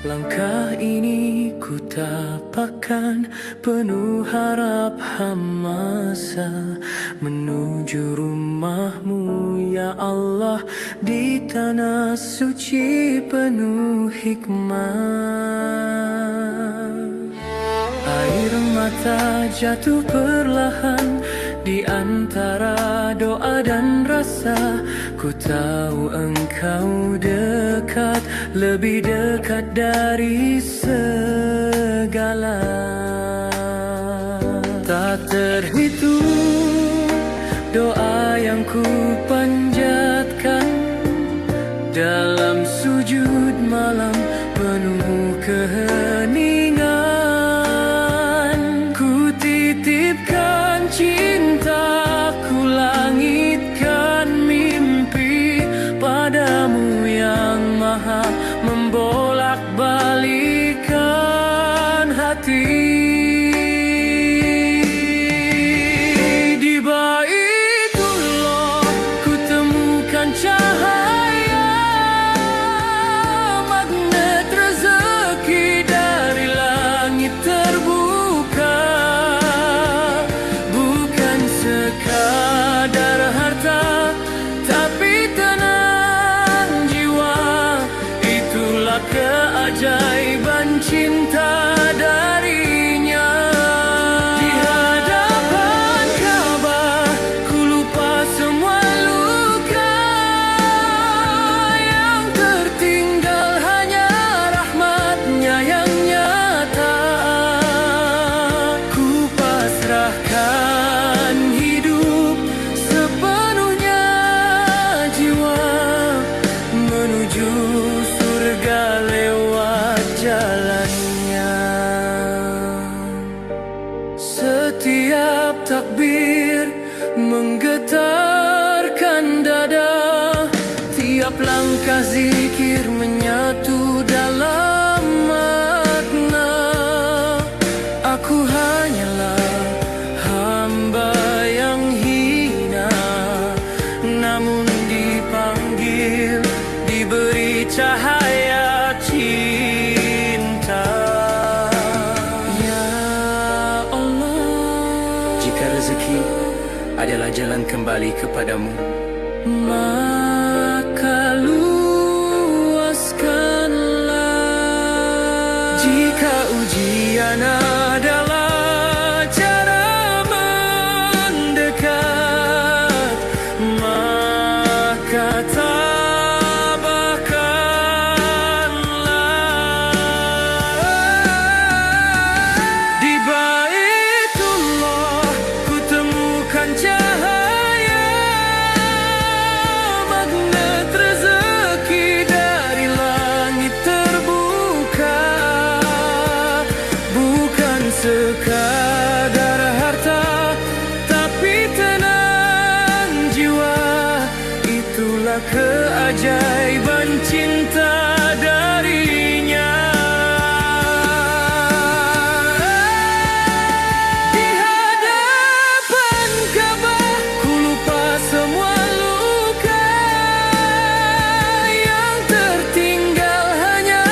Speaker 5: Langkah ini ku tapakkan penuh harap hamasa menuju rumahmu ya Allah di tanah suci penuh hikmah. Air mata jatuh perlahan di antara doa dan rasa. Ku tahu engkau dekat, lebih dekat dari segala. Tak terhitung doa yang ku panjatkan dalam sujud malam penuh keheningan. Ku titipkan cintaku, langitkan mimpi padamu yang maha membolak-balikan hati. Di Baitullah ku temukan cahaya, magnet rezeki dari langit terbuka. Bukan sekadar harta, tapi tenang jiwa. Itulah keajaiban cinta darinya. Di hadapan Ka'bah ku lupa semua luka, yang tertinggal hanya rahmatnya yang nyata. Ku pasrahkan hidup sepenuhnya, jiwa menuju surga lewat jalannya. Setiap takbir menggetarkan dada, tiap langkah zikir menyatu dalam makna. Aku hanyalah hamba yang hina, namun dipanggil, diberi cahaya cinta. Ya Allah, jika rezeki adalah jalan kembali kepadamu, maka luaskanlah. Jika ujian adalah cara mendekat, maka tabahkanlah. Di Baitullah ku temukan cahaya, magnet rezeki dari langit terbuka. Bukan sekadar harta, tapi tenang jiwa. Itulah keajaiban cinta darinya. Di hadapan Ka'bah ku lupa semua luka, yang tertinggal hanya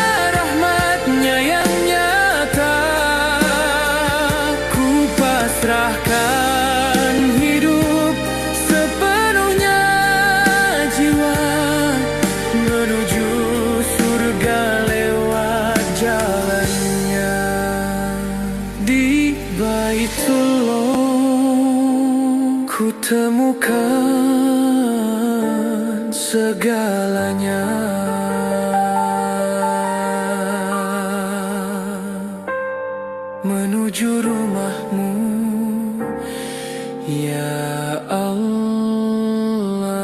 Speaker 5: melupakan segalanya. Menuju rumahmu, ya Allah.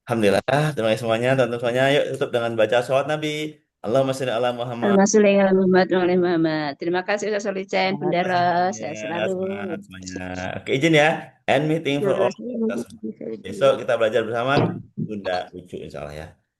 Speaker 2: Alhamdulillah, terima kasih semuanya, tonton semuanya. Yuk tutup dengan baca sholawat Nabi. Allahumma sholli ala Muhammad.
Speaker 3: Allahumma sholli ala Muhammad wa ala Muhammad. Terima kasih Ustaz Solicen, Bunda Ros. Sehat
Speaker 2: Ya,
Speaker 3: selalu.
Speaker 2: semangat semuanya. Oke, izin ya. End meeting for
Speaker 3: Terima
Speaker 2: all. Besok kita belajar bersama Bunda Ucu insya Allah ya.